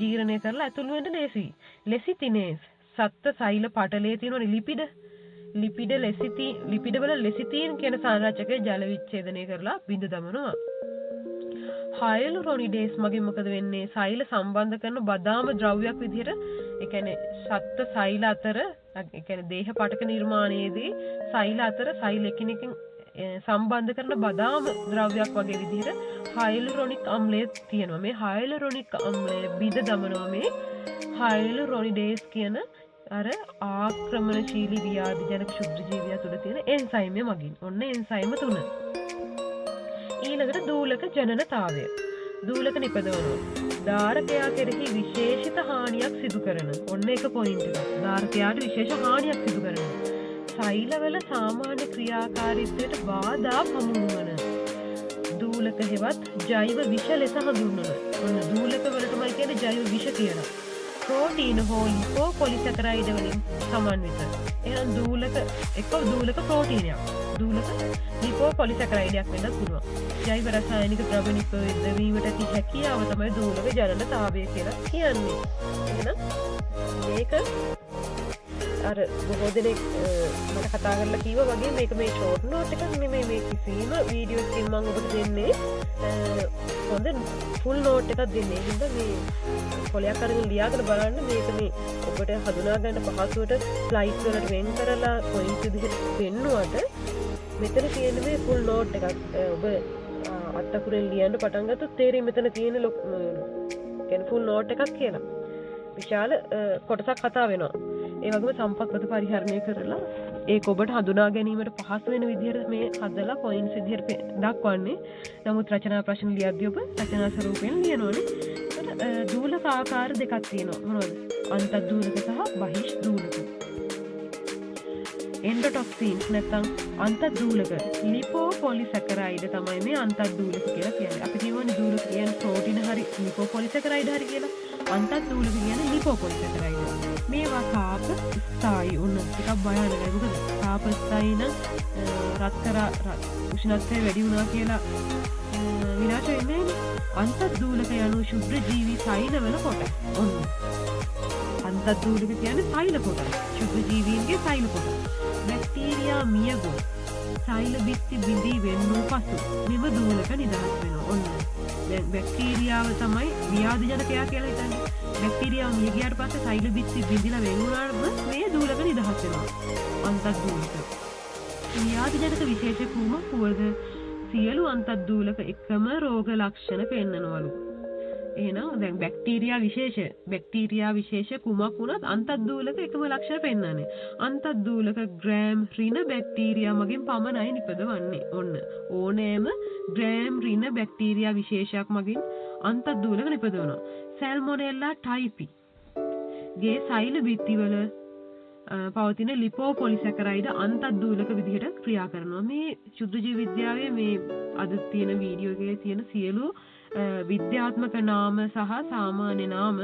ජීරණය කරලා ඇතුළු වෙන්න ලේසි. ලෙසිතිනේස් සත්ව සෛල පටලයේ තියෙන ලිපිඩ වල ලෙසිතීන් කියන සංරචකය ජල විච්ඡේදනය කරලා බිඳ දමනවා. හයලුරොනිඩේස් මගින් මොකද වෙන්නේ? සෛල සම්බන්ධ කරන බදාම ද්‍රව්‍යයක් විදිහට ඒ කියන්නේ සත්ත්ව සෛල අතර ඒ කියන්නේ දේහ පටක නිර්මාණයේදී සෛල අතර සෛල එකිනෙකින් සම්බන්ධ කරන බදාම ද්‍රව්‍යයක් වගේ විදිහට හයලුරොනික් අම්ලය තියෙනවා. මේ හයලුරොනික් අම්ලය බිඳ දමනවා මේ හයලුරොනිඩේස් කියන අර ආක්‍රමණශීලී ව්‍යාධි ජනක ශුද්ධ ජීවියා තුළ තියෙන එන්සයිම් මගින්. ඔන්න එන්සයිම් 3. ඊළඟට දූලක ජනනතාවය. දූලක නිපදවනවා. ධාරකයා කෙරෙහි විශේෂිත හානියක් සිදු කරන. ඔන්න එක පොයින්ට් එක. ධාරකයාට විශේෂ හානියක් සිදු කරනවා. සෛලවල සාමාන්‍ය ක්‍රියාකාරීත්වයට බාධා පමුණුවන දූලක හෙවත් ජෛව විෂ ලෙස හඳුන්වනවා. ඔන්න දූලක වලටමයි කියන්නේ ජෛව විෂ කියලා. ප්‍රෝටීන හෝ ලිපෝපොලිසැකරයිඩ් වලින් සමන්විත. එහෙනම් දූලක ප්‍රෝටීනයක්. දූලක ලිපෝපොලිසැකරයිඩයක් වෙන්න පුළුවන්. ජෛව රසායනික ද්‍රව්‍ය නිපදවීමට ඇති හැකියාව තමයි දූලක ජනනතාවය කියලා කියන්නේ. එහෙනම් මේක අර බොහෝ දෙනෙක් මට කතා කරලා කිව්වා වගේ මේක මේ ෂෝට් නෝට් එකක් නෙමෙයි. මේ කිසිම වීඩියෝ එකකින් මම ඔබට දෙන්නේ හොඳ ෆුල් නෝට් එකක් දෙන්නේ. ඒ හින්දා මේ පොලයක් අරගෙන ලියාගෙන බලන්න. මේක මේ ඔබට හඳුනා ගන්න පහසුවට ස්ලයිඩ්ස් වලට වෙන් කරලා පොයින්ට් විදිහට පෙන්නුවට මෙතන තියෙන මේ ෆුල් නෝට් එකක් ඔබ අත්තකුරෙන් ලියන්න පටන් ගත්තොත් තේරෙයි මෙතන තියෙන කියන්නේ ෆුල් නෝට් එකක් කියලා. විශාල කොටසක් කතා වෙනවා. ඒ වගේම සම්පත්පත පරිහරණය කරලා ඒක ඔබට හඳුනා ගැනීමට පහසු වෙන විදිහට මේ හදලා පොයින්ට්ස් විදිහට දක්වන්නේ. නමුත් රචනා ප්‍රශ්න ලියද්දී ඔබ රචනා ස්වරූපයෙන් ලියනෝනේ. ඒකට දූලක ආකාර දෙකක් තියෙනවා. මොනවද? අන්තර්දූලක සහ බහිෂ් දූලක. එන්ඩොටොක්සින්ස් නැත්නම් අන්තර්දූලක ලිපෝපොලිසැකරයිඩ් තමයි මේ අන්තර්දූලක කියලා කියන්නේ. අපි කියවනේ දූලක කියන්නේ ප්‍රෝටීන හරි ලිපෝපොලිසැකරයිඩ් හරි කියලා. අන්තර්දූලක කියන්නේ ලිපෝපොලිසැකරයිඩ්. මේවා තාප ස්ථායි උන්න ටිකක් භයානකයි. මොකද තාප ස්ථායි නම් උෂ්ණත්වය වැඩි වුණා කියලා විනාශ වෙන්නේ නැහැ. අන්තර්දූලක යනු ශුද්ධ ජීවි සෛලවල කොට. ඔන්න. අන්තර්දූලක කියන්නේ සෛල කොට. ශුද්ධ ජීවීන්ගේ සෛල කොට. බැක්ටීරියා මියගොස් සෛල බිත්ති බිඳී වෙන්නු පසු මෙම දූලක නිදහස් වෙනවා. ඔන්න. දැන් බැක්ටීරියාව තමයි ව්‍යාධිජනකයා කියලා හිතන්නේ. බැක්ටීරියාව මිය ගියාට පස්සේ සෛල බිත්ති බිඳිලා වෙන වුණාම මේ දූලක නිදහස් වෙනවා. අන්තර්දූලක. ව්‍යාධිජනක විශේෂ කුමකුවද? සියලු අන්තර්දූලක එකම රෝග ලක්ෂණ පෙන්නනවලු. එහෙනම් දැන් බැක්ටීරියා විශේෂ කුමක් වුණත් අන්තර්දූලක එකම ලක්ෂණ පෙන්නන්නේ. අන්තර්දූලක ග්‍රෑම් රින බැක්ටීරියා මගින් පමණයි නිපදවන්නේ. ඔන්න. ඕනෑම ග්‍රෑම් රින බැක්ටීරියා විශේෂයක් මගින් අන්තර්දූලක නිපදවනවා. සැල්මොනෙල්ලා ටයිපි ගේ සෛල බිත්තිවල පවතින ලිපෝපොලිසැකරයිඩ් අන්තර්දූලක විදිහට ක්‍රියා කරනවා. මේ ශුද්ධ ජීව විද්‍යාවේ මේ අද තියෙන වීඩියෝ එකේ තියෙන සියලු විද්‍යාත්මක නාම සහ සාමාන්‍ය නාම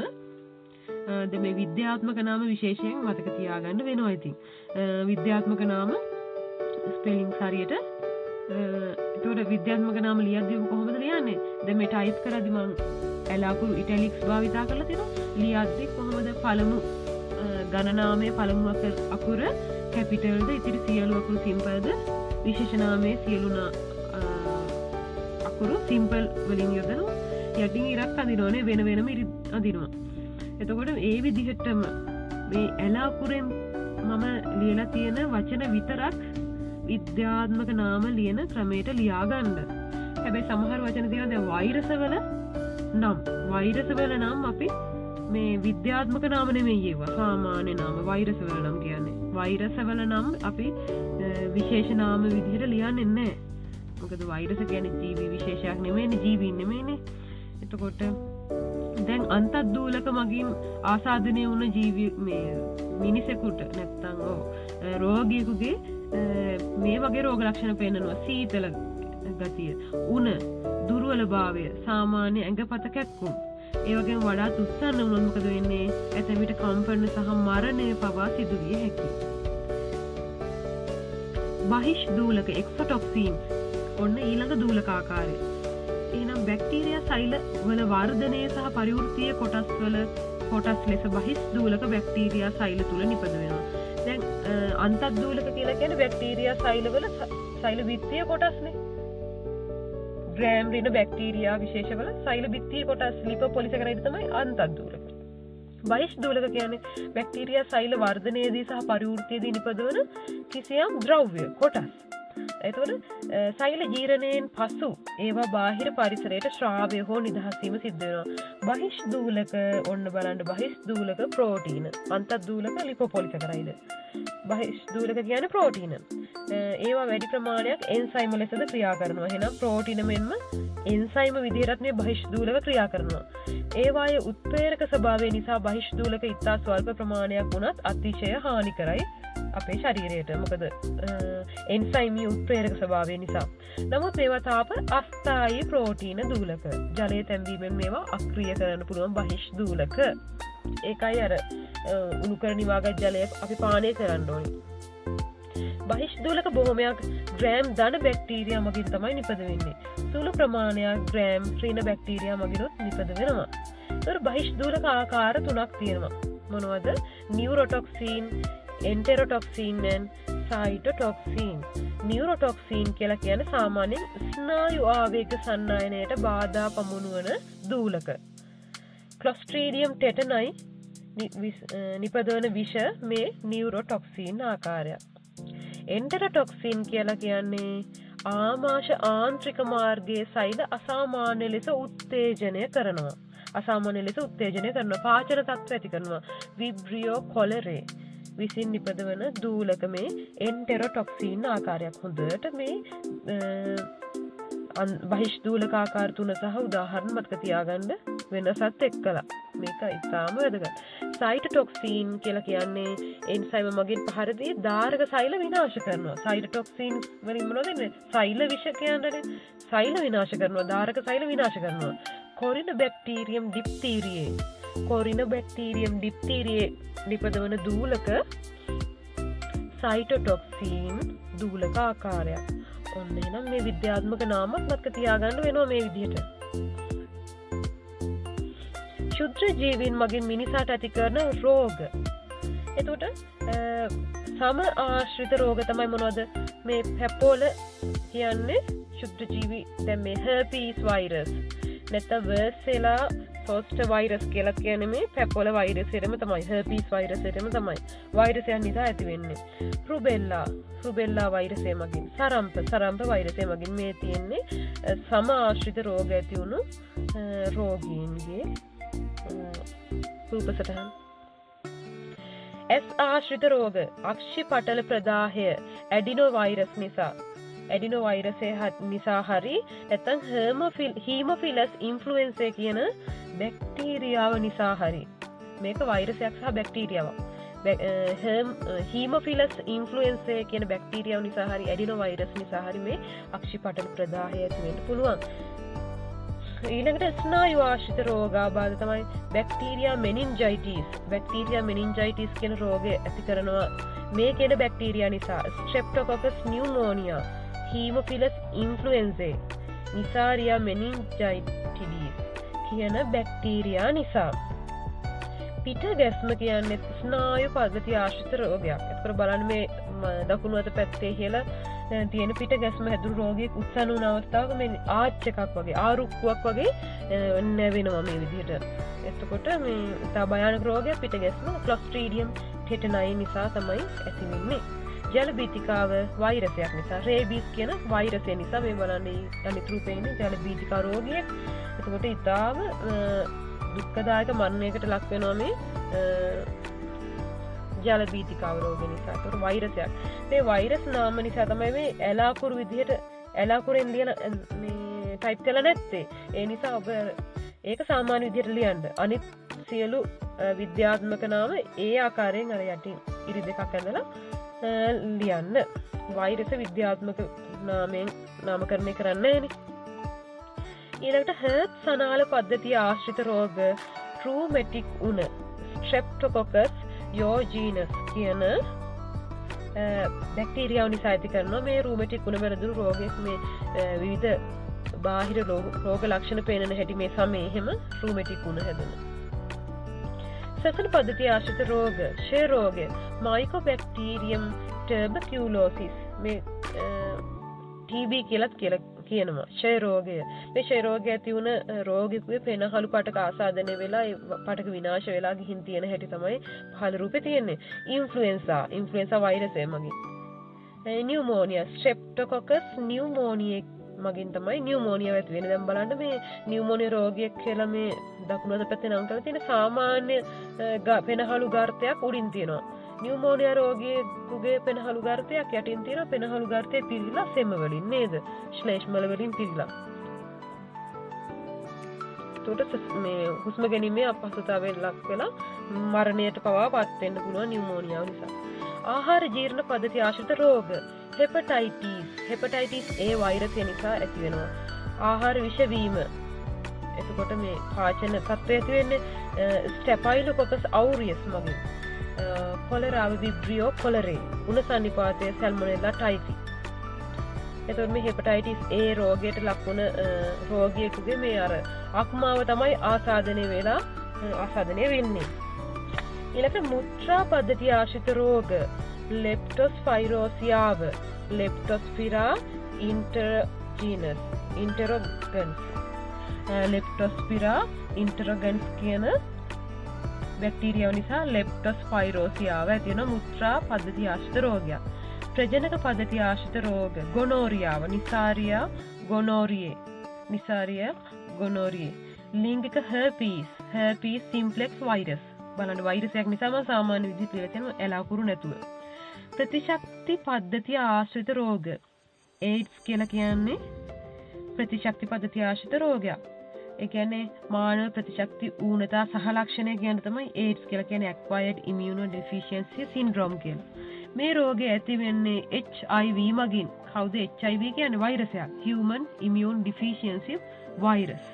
මේ විද්‍යාත්මක නාම විශේෂයෙන් මතක තියාගන්න වෙනවා. ඉතින් විද්‍යාත්මක නාම ස්පෙලිං හරියට ඒතකොට විද්‍යාත්මක නාම ලියද්දී කොහොමද ලියන්නේ? දැන් මේ ටයිප් කරද්දී මම ඇලාකුරු ඉටැලික්ස් භාවිතා කරලා තියෙනවා. ලියද්දී කොහොමද පළමු ගණනාමයේ පළමු අකුර කැපිටල්ද ඉතිරි සියලු අකුරු සිම්පල්ද විශේෂ නාමයේ සියලු අකුරු සිම්පල් වලින් යොදනවා. යටින් ඉරක් අඳිනවනේ වෙන වෙනම ඉරි අඳිනවා. එතකොට ඒ විදිහටම මේ ඇල අකුරෙන් මම ලියලා තියෙන වචන විතරක් විද්‍යාත්මක නාම ලියන ක්‍රමයට ලියා ගන්න. හැබැයි සමහර වචන තියෙනවා දැන් වෛරසවල නම් අපි මේ විද්‍යාත්මක නාම නෙමෙයි ඒවා. සාමාන්‍ය නාම වෛරසවල නම් කියන්නේ. වෛරසවල නම් අපි විශේෂ නාම විදිහට ලියන්නේ නැහැ. මොකද වෛරස කියන්නේ ජීවි විශේෂයක් නෙමෙයිනේ, ජීවීන් නෙමෙයිනේ. එතකොට දැන් අන්තර්දූලක මගින් ආසාදනය වුණ ජීවි මේ මිනිසෙකුට නැත්තම් රෝගියෙකුගේ මේ වගේ රෝග ලක්ෂණ පෙන්නනවා. සීතල ගතිය, උණ, දුර්වලභාවය, සාමාන්‍ය ඇඟපත කැක්කුම්. ඒ වගේම වඩාත් උස්සන්න වුණොත් මොකද වෙන්නේ? ඇතැම් විට කම්පන සහ මරණය පවා සිදු විය හැකියි. බහිෂ්දූලක එක්සොටොක්සින් ඔන්න ඊළඟ දූලක ආකාරය. එහෙනම් බැක්ටීරියා සෛල වල වර්ධනය සහ පරිවෘත්තීය කොටස් ලෙස බහිෂ්දූලක බැක්ටීරියා සෛල තුල නිපද වෙනවා. දැන් අන්තර්දූලක කියලා කියන්නේ බැක්ටීරියා සෛලවල සෛල විත්තිය කොටස්නේ. ග්‍රෑම් රින බැක්ටීරියා විශේෂවල සෛල බිත්තිය කොටස් ලිපෝපොලිසැකරයිඩ් තමයි අන්තර්දූලක. බහිෂ්දූලක කියන්නේ බැක්ටීරියා සෛල වර්ධනයේදී සහ පරිවෘත්තයේදී නිපදවන කිසියම් ද්‍රව්‍ය කොටස්. එතකොට සෛල ජීර්ණයෙන් පසු ඒවා බාහිර පරිසරයට ශ්‍රාවය හෝ නිදහස් වීම සිද්ධ වෙනවා. බහිෂ්දූලක ඔන්න බලන්න බහිෂ්දූලක ප්‍රෝටීන, අන්තර්දූලක ලිපෝපොලිසැකරයිඩ්. බහිෂ්දූලක කියන්නේ ප්‍රෝටීන. ඒවා වැඩි ප්‍රමාණයක් එන්සයිම ලෙසද ක්‍රියා කරනවා. එහෙනම් ප්‍රෝටීන මෙන්ම එන්සයිම විදිහටත් මේ බහිෂ්දූලක ක්‍රියා කරනවා. ඒවායේ උත්ප්‍රේරක ස්වභාවය නිසා බහිෂ්දූලක ඉතා ස්වල්ප ප්‍රමාණයක් වුණත් අතිශය හානිකරයි අපේ ශරීරයට. මොකද එන්සයිමී උත්ප්‍රේරක ස්වභාවය නිසා. නමුත් මේවා තාප අස්ථායී ප්‍රෝටීන දූලක. ජලය තැම්බීමෙන් මේවා අක්‍රිය කරන්න පුළුවන් බහිෂ්දූලක. ඒකයි අර උණු කර නිවාගත් ජලය අපි පානය කරන්න ඕනේ. බහිෂ්දූලක බොහොමයක් ග්‍රෑම් ධන බැක්ටීරියා මගින් තමයි නිපද වෙන්නේ. සුළු ප්‍රමාණයක් ග්‍රෑම් රින බැක්ටීරියා මගිනුත් නිපද වෙනවා. ඒතර බහිෂ්දූලක ආකාර 3ක් තියෙනවා. මොනවද? නියුරෝටොක්සින්, එන්ටෙරොටොක්සින් and සයිටොටොක්සින්. නියුරෝටොක්සින් කියලා කියන්නේ සාමාන්‍යයෙන් ස්නායු ආවේග සන්නායනයට බාධා පමුණුවන දූලක. ක්ලොස්ට්‍රීඩියම් ටෙටනයි නිපදවන විෂ මේ නියුරෝටොක්සින් ආකාරයක්. එන්ටෙරොටොක්සින් කියලා කියන්නේ ආමාශය ආන්ත්‍රික මාර්ගයේ සෛල අසාමාන්‍ය ලෙස උත්තේජනය කරනවා. පාචන තත්ත්ව ඇති කරනවා. විබ්‍රියෝ කොලරේ විසින් නිපදවන දූලක මේ එන්ටෙරොටොක්සින් ආකාරයක්. හොඳට මේ බහිෂ්දූලක ආකාර තුන සහ උදාහරණ මතක තියාගන්න වෙනසත් එක්කලා මේක ඉතාම වැදගත්. සයිටොටොක්සින් කියලා කියන්නේ එන්සයිම මගින් පහර දී ධාරක සෛල විනාශ කරනවා. සයිටොටොක්සින් වලින් මොනවද වෙන්නේ? සෛල විෂ කියන්නේ සෛල විනාශ කරනවා. ධාරක සෛල විනාශ කරනවා. කොරිනෝබැක්ටීරියම් ඩිප්තීරියේ නිපදවන දූලක සයිටොටොක්සින් දූලක ආකාරයක්. ඔන්න එහෙනම් මේ විද්‍යාත්මක නාමත් මතක තියාගන්න වෙනවා මේ විදිහට. ශුද්‍ර ජීවීන් මගින් මිනිසාට ඇති කරන රෝග. එතකොට සම ආශ්‍රිත රෝග තමයි මොනවද? මේ පැපෝල කියන්නේ ශුද්‍ර ජීවි. දැන් මේ herpes virus නැත්නම් varicella zoster virus කියලා කියන්නේ මේ පැපෝල වෛරස් එකම තමයි. herpes virus එකම තමයි. වෛරස් එක නිසා ඇති වෙන්නේ. රුබෙල්ලා වෛරසය මගින් සරම්ප වෛරසය මගින් මේ තියෙන්නේ සම ආශ්‍රිත රෝග ඇති වුණු රෝගීන්ගේ රූප සටහන්. S ආශ්‍රිත රෝග අක්ෂි පටල ප්‍රදාහය ඇඩිනෝ වෛරස් නිසා හරි නැත්නම් හීමොෆිලස් ඉන්ෆ්ලුවෙන්සා කියන බැක්ටීරියාව නිසා හරි මේක වෛරසයක් සහ බැක්ටීරියාවක්. හීමොෆිලස් ඉන්ෆ්ලුවෙන්සා කියන බැක්ටීරියාව නිසා හරි ඇඩිනෝ වෛරස් නිසා හරි මේ අක්ෂි පටල ප්‍රදාහය ඇති වෙන්න පුළුවන්. ඊළඟට ස්නායු ආශ්‍රිත රෝගාබාධ තමයි බැක්ටීරියා මෙනින්ජයිටිස් කියන රෝගය ඇති කරනවා මේ කියන බැක්ටීරියා නිසා. ස්ට්‍රෙප්ටොකොකස් නියුමෝනියා, හීමොෆිලස් ඉන්ෆ්ලුවෙන්සා, නිසාරියා මෙනින්ජයිටිඩිස් කියන බැක්ටීරියා නිසා. පිට ගැස්ම කියන්නේ ස්නායු පද්ධතිය ආශ්‍රිත රෝගයක්. ඒකර බලන්න මේ දකුණු අත පැත්තේ ඉහළ තියෙන පිට ගැස්ම හැදුණු රෝගියෙක් උත්සන්න වුණ අවස්ථාවක මේ ආච් එකක් වගේ ආරුක්කුවක් වගේ නැවෙනවා මේ විදිහට. එතකොට මේ තා භයානක රෝගයක් පිට ගැස්ම ක්ලොස්ට්‍රීඩියම් ටෙටනයි නිසා තමයි ඇති වෙන්නේ. ජල බීතිකාව වෛරසයක් නිසා. රේබීස් කියන වෛරසය නිසා මේ බලන්නේ අනිත් රූපේ ඉන්නේ ජල බීතිකා රෝගියෙක්. එතකොට ඊටාම දුක්ඛදායක මරණයකට ලක් වෙනවා මේ ජල බීතිකාව රෝගය නිසා. ඒකට වෛරසයක්. මේ වෛරස් නාම නිසා තමයි මේ ඇලාකුරු විදිහට ඇලාකුරෙන් ලියන මේ ටයිප් කරලා නැත්තේ. ඒ නිසා ඔබ ඒක සාමාන්‍ය විදිහට ලියන්න. අනිත් සියලු විද්‍යාත්මක නාම ඒ ආකාරයෙන් අර යටින් ඉරි දෙකක් ඇඳලා ලියන්න. වෛරස විද්‍යාත්මක නාමයෙන් නාමකරණය කරන්න නෑනේ. ඊළඟට හර්ට් සනාල පද්ධතිය ආශ්‍රිත රෝග රූමැටික් උණ ස්ට්‍රෙප්ටොකොකස් යෝජීනස් කියන බැක්ටීරියාව නිසා ඇති කරනවා මේ රූමැටික් උණ වැළඳුණු රෝගයක්. මේ විවිධ බාහිර රෝග ලක්ෂණ පේන හැටි මේ සමේ එහෙම රූමැටික් උණ හැදෙනවා. සසන පද්ධතිය ආශ්‍රිත රෝග ෂේ රෝගය මයිකෝබැක්ටීරියම් ටර්බකියුලෝසිස් මේ TB කියලත් කියනවා. ෂය රෝගය. මේ ෂය රෝගය ඇති වුණ රෝගියෙකුගේ පෙනහළු පටක ආසාදනය වෙලා ඒ පටක විනාශ වෙලා ගිහින් තියෙන හැටි තමයි පහළ රූපේ තියෙන්නේ. ඉන්ෆ්ලුවෙන්සා වෛරසය මගින්. නියුමෝනියා ස්ට්‍රෙප්ටොකොකස් නියුමෝනියා මගින් තමයි නියුමෝනියා ඇති වෙන්නේ. දැන් බලන්න මේ නියුමෝනියා රෝගියෙක් කියලා මේ දකුණු අත පැත්තේ නම් කරලා තියෙන සාමාන්‍ය පෙනහළු ගර්තයක් උඩින් තියෙනවා. නියුමෝනියා රෝගියෙකුගේ පෙනහළු ගර්තයක් යටින් තියෙනවා. පෙනහළු ගර්තේ පිරීලා සෙම වලින් නේද? ශ්ලේෂ්මල වලින් පිරීලා. ඒකට මේ හුස්ම ගැනීමේ අපහසුතාවයෙන් ලක් වෙලා මරණයට පවා පත් වෙන්න පුළුවන් නියුමෝනියාව නිසා. ආහාර ජීර්ණ පද්ධතිය ආශ්‍රිත රෝග හෙපටයිටිස් A වෛරසය නිසා ඇති වෙනවා. ආහාර විෂ වීම. එතකොට මේ පාචන තත්ත්වය ඇති වෙන්නේ ස්ටැෆයිලොකොකස් අවුරියස් මගින්. කොලරාව විබ්‍රියෝ කොලරේ උණ සන්නිපාතය සල්මොනෙල්ලා ටයිෆි. එතකොට මේ හෙපටයිටිස් A රෝගයට ලක් වුණ රෝගියෙකුගේ මේ අර අක්මාව තමයි ආසාදනය වෙන්නේ. ඊළඟට මුත්‍රා පද්ධතිය ආශ්‍රිත රෝග ලෙප්ටොස්පයිරෝසියාව ලෙප්ටොස්පිරා ඉන්ටරොගන්ස් කියන බැක්ටීරියාව නිසා ලෙප්ටොස්පයිරෝසියාව ඇති වෙන මුත්‍රා පද්ධතිය ආශ්‍රිත රෝගයක්. ප්‍රජනක පද්ධතිය ආශ්‍රිත රෝග ගොනෝරියාව නිසාරියා ගොනෝරියේ ලිංගික herpes simplex virus බලන්න වෛරසයක් නිසාම සාමාන්‍ය විදිහට කියලා තියෙනවා ඇලාකුරු නැතුව. ප්‍රතිශක්ති පද්ධතිය ආශ්‍රිත රෝග AIDS කියලා කියන්නේ ප්‍රතිශක්ති පද්ධතිය ආශ්‍රිත රෝගයක්. ඒ කියන්නේ මානව ප්‍රතිශක්ති ඌනතා සහ ලක්ෂණය කියන තමයි AIDS කියලා කියන්නේ acquired immunodeficiency syndrome කියලා. මේ රෝගය ඇති වෙන්නේ HIV මගින්. කවුද HIV කියන්නේ? වෛරසයක්. Human Immune Deficiency Virus.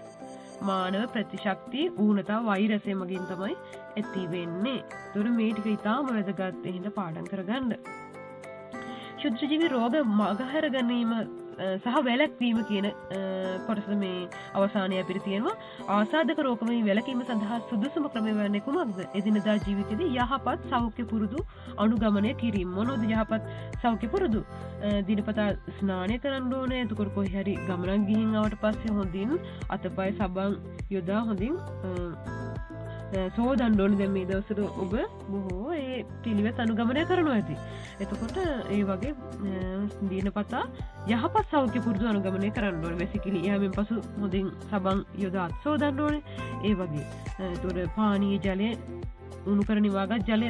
මානව ප්‍රතිශක්ති ඌනතා වෛරසය මගින් තමයි ඇති වෙන්නේ. ඒතර මේ ටික ඉතාම වැදගත් එහෙනම් පාඩම් කරගන්න. ශුද්ධජීවි රෝග මගහැර ගැනීම සහ වැළැක්වීම කියන කොටස මේ අවසානයේ අපිට තියෙනවා. ආසාදක රෝගමයි වැළකීම සඳහා සුදුසුම ක්‍රමය වන්නේ කුමක්ද? එදිනදා ජීවිතයේදී යහපත් සෞඛ්‍ය පුරුදු අනුගමනය කිරීම. මොනවද යහපත් සෞඛ්‍ය පුරුදු? දිනපතා ස්නානය කරන්න ඕනේ. එතකොට කොහේ හරි ගමනක් ගිහින් ආවට පස්සේ හොඳින් අතපය සබන් යොදා හොඳින් සෝදන්න ඕනේ. දැන් මේ දවස්වල ඔබ බොහෝ ඒ පිළිවෙත් අනුගමනය කරනවා ඇති. එතකොට ඒ වගේ දිනපතා යහපත් සෞඛ්‍ය පුරුදු අනුගමනය කරන්න ඕනේ. බේසිකලි එයාමෙන් පසු හොඳින් සබන් යොදා සෝදන්න ඕනේ. ඒ වගේ. එතකොට පානීය ජලය උණු කර නිවාගත් ජලය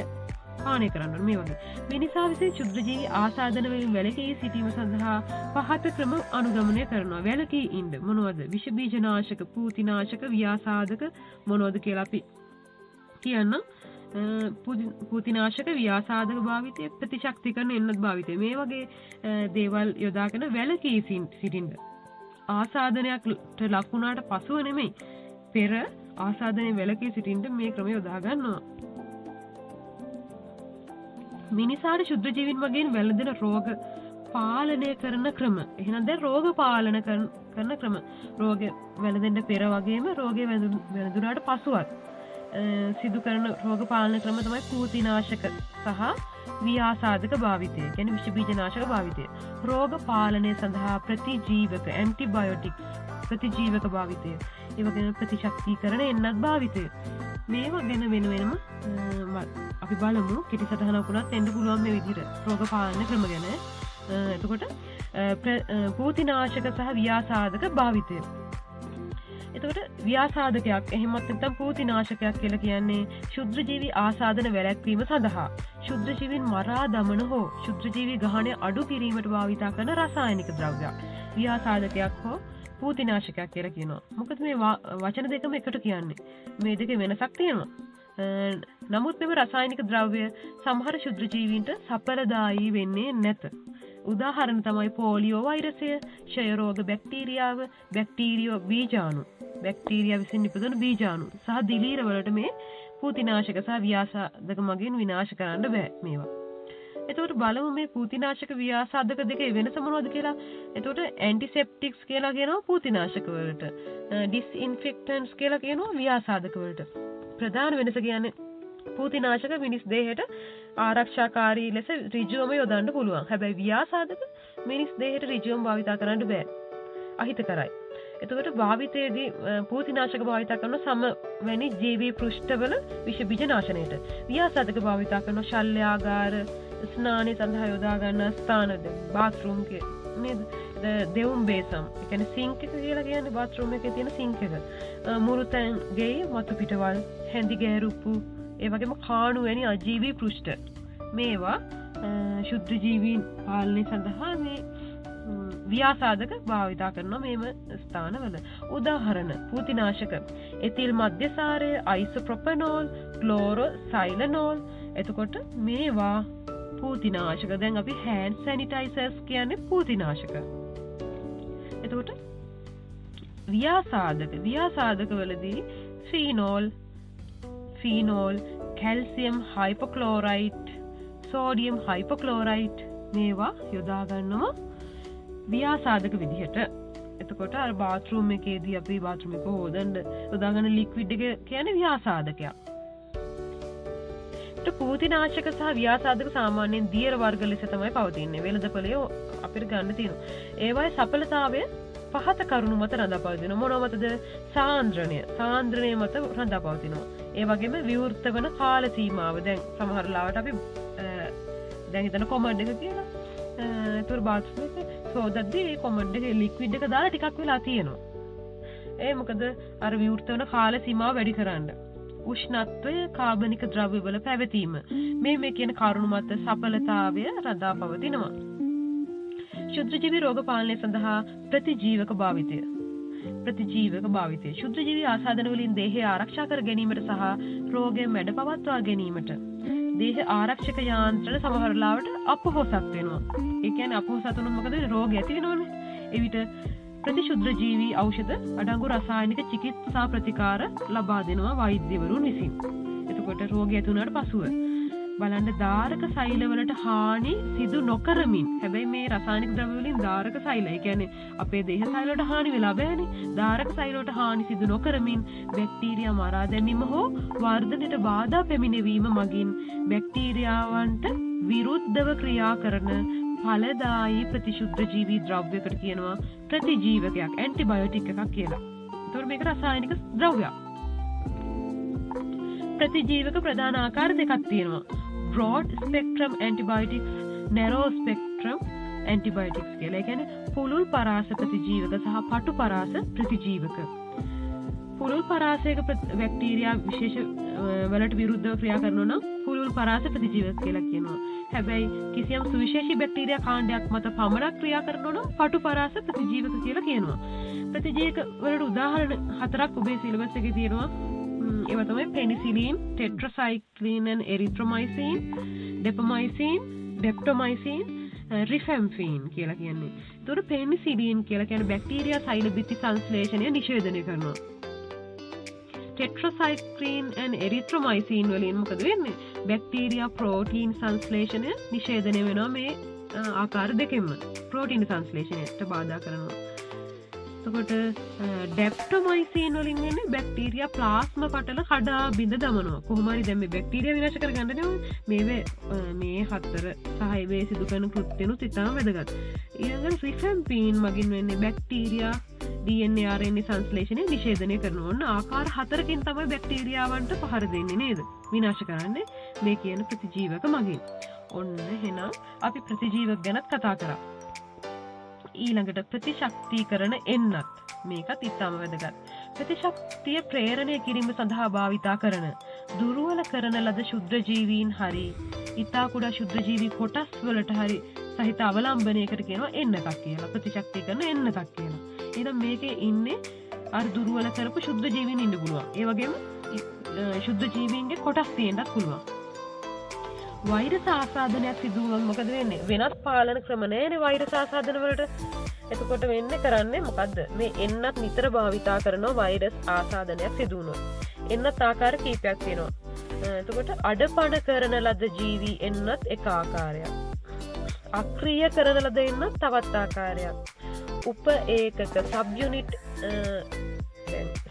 පානය කරන්න ඕනේ. මේ වගේ. මේ නිසා විසින් ක්ෂුද්‍රජීවි ආසාදන වලින් වැළකී සිටීම සඳහා පහත ක්‍රම අනුගමනය කරනවා. වැළකී ඉන්න මොනවද? විෂ බීජනාශක, පූතිනාශක, ව්‍යාසාදක මොනවද කියලා අපි කියන්න. පූතිනාශක, ව්‍යාසාදක භාවිතය, ප්‍රතිශක්තිකරණ එන්නත් භාවිතය. මේ වගේ දේවල් යොදාගෙන වැළකී සිටින්න. ආසාදනයට ලක් වුණාට පසුව නෙමෙයි, පෙර ආසාදනයේ වැළකී සිටින්න මේ ක්‍රම යොදා ගන්නවා. මිනිසාට ශුද්ධ ජීවීන් වගේ වැළඳෙන රෝග පාලනය කරන ක්‍රම. එහෙනම් දැන් රෝග පාලන කරන ක්‍රම. රෝග වැළඳෙන්න පෙර වගේම රෝගේ වැළඳුනාට පසුවත් සිදු කරන රෝග පාලන ක්‍රම තමයි පූතිනාශක සහ ව්‍යාසාදක භාවිතය. කියන්නේ විෂ බීජනාශක භාවිතය. රෝග පාලනය සඳහා ප්‍රතිජීවක ඇන්ටිබයොටික්ස් ප්‍රතිජීවක භාවිතය. ඒ වගේම ප්‍රතිශක්තිකරණ එන්නත් භාවිතය. මේවා ගැන වෙනම අපි බලමු. කෙටි සටහනක් උනත් එන්න පුළුවන් මේ විදිහට රෝග පාලන ක්‍රම ගැන. එතකොට පූතිනාශක සහ ව්‍යාසාදක භාවිතය. එතකොට ව්‍යාසාදකයක් එහෙමත් නැත්නම් පූතිනාශකයක් කියලා කියන්නේ ශුද්ධජීවි ආසාදන වැළැක්වීම සඳහා ශුද්ධජීවීන් මරා දමන හෝ ශුද්ධජීවි ගහණය අඩු කිරීමට භාවිත කරන රසායනික ද්‍රව්‍යයක්. ව්‍යාසාදකයක් හෝ පූතිනාශකයක් කියලා කියනවා. මොකද මේ වචන දෙකම එකට කියන්නේ. මේ දෙකේ වෙනසක් තියෙනවා. නමුත් මේ රසායනික ද්‍රව්‍ය සමහර ශුද්ධජීවීන්ට සඵලදායී වෙන්නේ නැත. උදාහරණ තමයි පෝලියෝ වෛරසය, ක්ෂය රෝග බැක්ටීරියාව, බැක්ටීරියෝ බීජාණු, බැක්ටීරියා විසින් නිපදවන බීජාණු සහ දිලීර වලට මේ පූතිනාශක සහ ව්‍යාසාදක මගින් විනාශ කරන්න බෑ මේවා. එතකොට බලමු මේ පූතිනාශක ව්‍යාසාදක දෙකේ වෙනස මොනවද කියලා. එතකොට ඇන්ටිසෙප්ටික්ස් කියලා කියනවා පූතිනාශක වලට. ඩිස්ඉන්ෆෙක්ටන්ට්ස් කියලා කියනවා ව්‍යාසාදක වලට. ප්‍රධාන වෙනස කියන්නේ පූතිනාශක මිනිස් දේහයට ආරක්ෂාකාරී ලෙස ඍජුවම යොදන්න පුළුවන්. හැබැයි ව්‍යාසාදක මිනිස් දේහයට ඍජුවම භාවිත කරන්න බෑ. අහිතකරයි. එතකොට භාවිතයේදී පූතිනාශක භාවිත කරන සමවැනි ජීවී පෘෂ්ඨවල විෂ බීජ නාශනයට. ව්‍යාසාදක භාවිත කරන ශල්‍යාගාර ස්නානය සඳහා යොදා ගන්න ස්ථානද බාත්රූම් නේද? දෙවුම් බේසම්. ඒ කියන්නේ සින්ක් එක කියලා කියන්නේ බාත්රූම් එකේ තියෙන සින්ක් එක. මුරුතැන් ගේ මතු පිටවල්, හැඳි ගෑරුප්පු, ඒ වගේම කාණු වැනි අජීවී පෘෂ්ඨ. මේවා ශුද්ධ ජීවීන් පාලනය සඳහා මේ ව්‍යාසාදක භාවිත කරන මේම ස්ථානවල. උදාහරණ පූතිනාශක එතිල් මධ්‍යසාරය, අයිසෝප්‍රොපනෝල්, ක්ලෝරෝසයිලනෝල්. එතකොට මේවා පූතිනාශක. දැන් අපි හෑන්ඩ් සැනිටයිසර්ස් කියන්නේ පූතිනාශක. එතකොට ව්‍යාසාදක වලදී ෆීනෝල්, කැල්සියම් හයිපොක්ලෝරයිඩ්, සෝඩියම් හයිපොක්ලෝරයිඩ් මේවා යොදා ගන්නවා ව්‍යාසාදක විදිහට. එතකොට අර බාත්රූම් එකේදී අපි බාත්රූම් එක හොදන්න යොදාගන්න ලික්විඩ් එක කියන්නේ ව්‍යාසාදකයක්. පූතිනාශක සහ ව්‍යාසාදක සාමාන්‍යයෙන් දියර වර්ග ලෙස තමයි පවතින්නේ. වෙළඳපොලේ අපිට ගන්න තියෙනවා. ඒවායේ සඵලතාවය පහත කරුණු මත රඳා පවතිනවා. මොනවා මතද? සාන්ද්‍රණය මත රඳා පවතිනවා. ඒ වගේම විවෘත වන කාල සීමාව. දැන් සමහර ලාවට අපි දැන් හිතන කොමඩ් එක කියලා. ඒතර බාත්රූම් එකේ සෝදද්දී මේ කොමඩ් එකේ ලික්විඩ් එක දාලා ටිකක් වෙලා තියෙනවා. ඒ මොකද අර විවෘත වන කාල සීමාව වැඩි කරන්න. උෂ්ණත්වය, කාබනික ද්‍රව්‍යවල පැවතීම මේ කියන කරුණු මත සඵලතාවය රඳා පවතිනවා. ශුද්‍රජීවී රෝග පාලනය සඳහා ප්‍රතිජීවක භාවිතය. ශුද්‍රජීවී ආසාදන වලින් දේහය ආරක්ෂා කර ගැනීමට සහ රෝගයෙන් මැඩ පවත්වා ගැනීමට දේහ ආරක්ෂක යාන්ත්‍රණ සමහර ලාවට අපොහොසත් වෙනවා. ඒ කියන්නේ අපොහොසත් වුණොත් මොකද වෙන්නේ? රෝගය ඇති වෙනවනේ. එවිට ප්‍රතිශුද්‍රජීවී ඖෂධ අඩංගු රසායනික චිකිත්සා ප්‍රතිකාර ලබා දෙනවා වෛද්‍යවරුන් විසින්. එතකොට රෝගය ඇති වුණාට පසුව බලන්න ධාරක සෛලවලට හානි සිදු නොකරමින්, හැබැයි මේ රසායනික ද්‍රව්‍ය වලින් ධාරක සෛල, ඒ කියන්නේ අපේ දේහ සෛලවලට හානි වෙලා බෑනේ. ධාරක සෛලවලට හානි සිදු නොකරමින් බැක්ටීරියා මරා දැමීම හෝ වර්ධනයට බාධා පැමිණවීම මගින් බැක්ටීරියාවන්ට විරුද්ධව ක්‍රියා කරන ඵලදායී ප්‍රතිශුද්ධජීවී ද්‍රව්‍යකට කියනවා ප්‍රතිජීවකයක්, ඇන්ටිබයොටික් එකක් කියලා. ඒතකොට මේක රසායනික ද්‍රව්‍යයක්. ප්‍රතිජීවක ප්‍රධාන ආකාර දෙකක් තියෙනවා. broad spectrum antibiotics, narrow spectrum antibiotics කියලා. ඒ කියන්නේ පුළුල් පරාස ප්‍රතිජීවක සහ පටු පරාස ප්‍රතිජීවක. පුළුල් පරාසයක බැක්ටීරියා විශේෂ වලට විරුද්ධව ක්‍රියා කරනවා නම් පුළුල් පරාස ප්‍රතිජීවක කියලා කියනවා. හැබැයි කිසියම් සුවිශේෂී බැක්ටීරියා කාණ්ඩයක් මත පමණක් ක්‍රියා කරනවා නම් පටු පරාස ප්‍රතිජීවක කියලා කියනවා. ප්‍රතිජීවක වලට උදාහරණ 4ක් ඔබේ සිලබස් එකේ තියෙනවා. ඒවා තමයි penicillin, tetracycline and erythromycin, dapamycin, daptomycin, rifampicin කියලා කියන්නේ. ඒතකොට penicillin කියලා කියන්නේ බැක්ටීරියා සෛල බිත්ති සංශ්ලේෂණය නිෂේධනය කරනවා. tetracycline and erythromycin වලින් මොකද වෙන්නේ? බැක්ටීරියා ප්‍රෝටීන් සංශ්ලේෂණය නිෂේධනය වෙනවා මේ ආකාර දෙකෙන්ම. ප්‍රෝටීන් සංශ්ලේෂණයට බාධා කරනවා. එතකොට ඩැප්ටොමයිසින් වලින් වෙන්නේ බැක්ටීරියා ප්ලාස්ම පටල කඩා බිඳ දමනවා. කොහොම හරි දැන් මේ බැක්ටීරියා විනාශ කරගන්න නේ මේ හතර සහයවේ සිදු කරන කෘත්‍යනුත් ඉතාම වැදගත්. ඊළඟට රිෆැම්පින් මගින් වෙන්නේ බැක්ටීරියා DNA RNA සංශ්ලේෂණය නිෂේධනය කරනවා. ඔන්න ආකාර 4කින් තමයි බැක්ටීරියාවන්ට පහර දෙන්නේ නේද? විනාශ කරන්නේ මේ කියන ප්‍රතිජීවක මගින්. ඔන්න එහෙනම් අපි ප්‍රතිජීවක ගැනත් කතා කරා. ඊළඟට ප්‍රතිශක්තිකරණ එන්නත් මේකත් ඉතාම වැදගත්. ප්‍රතිශක්තිය ප්‍රේරණය කිරීම සඳහා භාවිතා කරන දුර්වල කරන ලද ශුද්‍රජීවීන් හරි ඉතා කුඩා ශුද්‍රජීවී කොටස් වලට හරි සහිත අවලම්බනයකට කියනවා එන්නතක් කියලා. ප්‍රතිශක්තිකරණ එන්නතක් කියලා. එහෙනම් මේකේ ඉන්නේ අර දුර්වල කරපු ශුද්‍රජීවීන් ඉන්න පුළුවන්. ඒ වගේම ශුද්‍රජීවීන්ගේ කොටස් තියෙන්නත් පුළුවන්. වෛරස් ආසාදනයක් සිදු වුණොත් මොකද වෙන්නේ? වෙනත් පාලන ක්‍රම නැහැනේ වෛරස් ආසාදන වලට. එතකොට වෙන්නේ කරන්නේ මොකද්ද? මේ එන්නත් නිතර භාවිතා කරනවා වෛරස් ආසාදනයක් සිදු වුණොත්. එන්නත් ආකාර කීපයක් තියෙනවා. එතකොට අඩපණ කරන ලද ජීවී එන්නත් එක ආකාරයක්. අක්‍රීය කරන ලද එන්නත් තවත් ආකාරයක්. උප ඒකක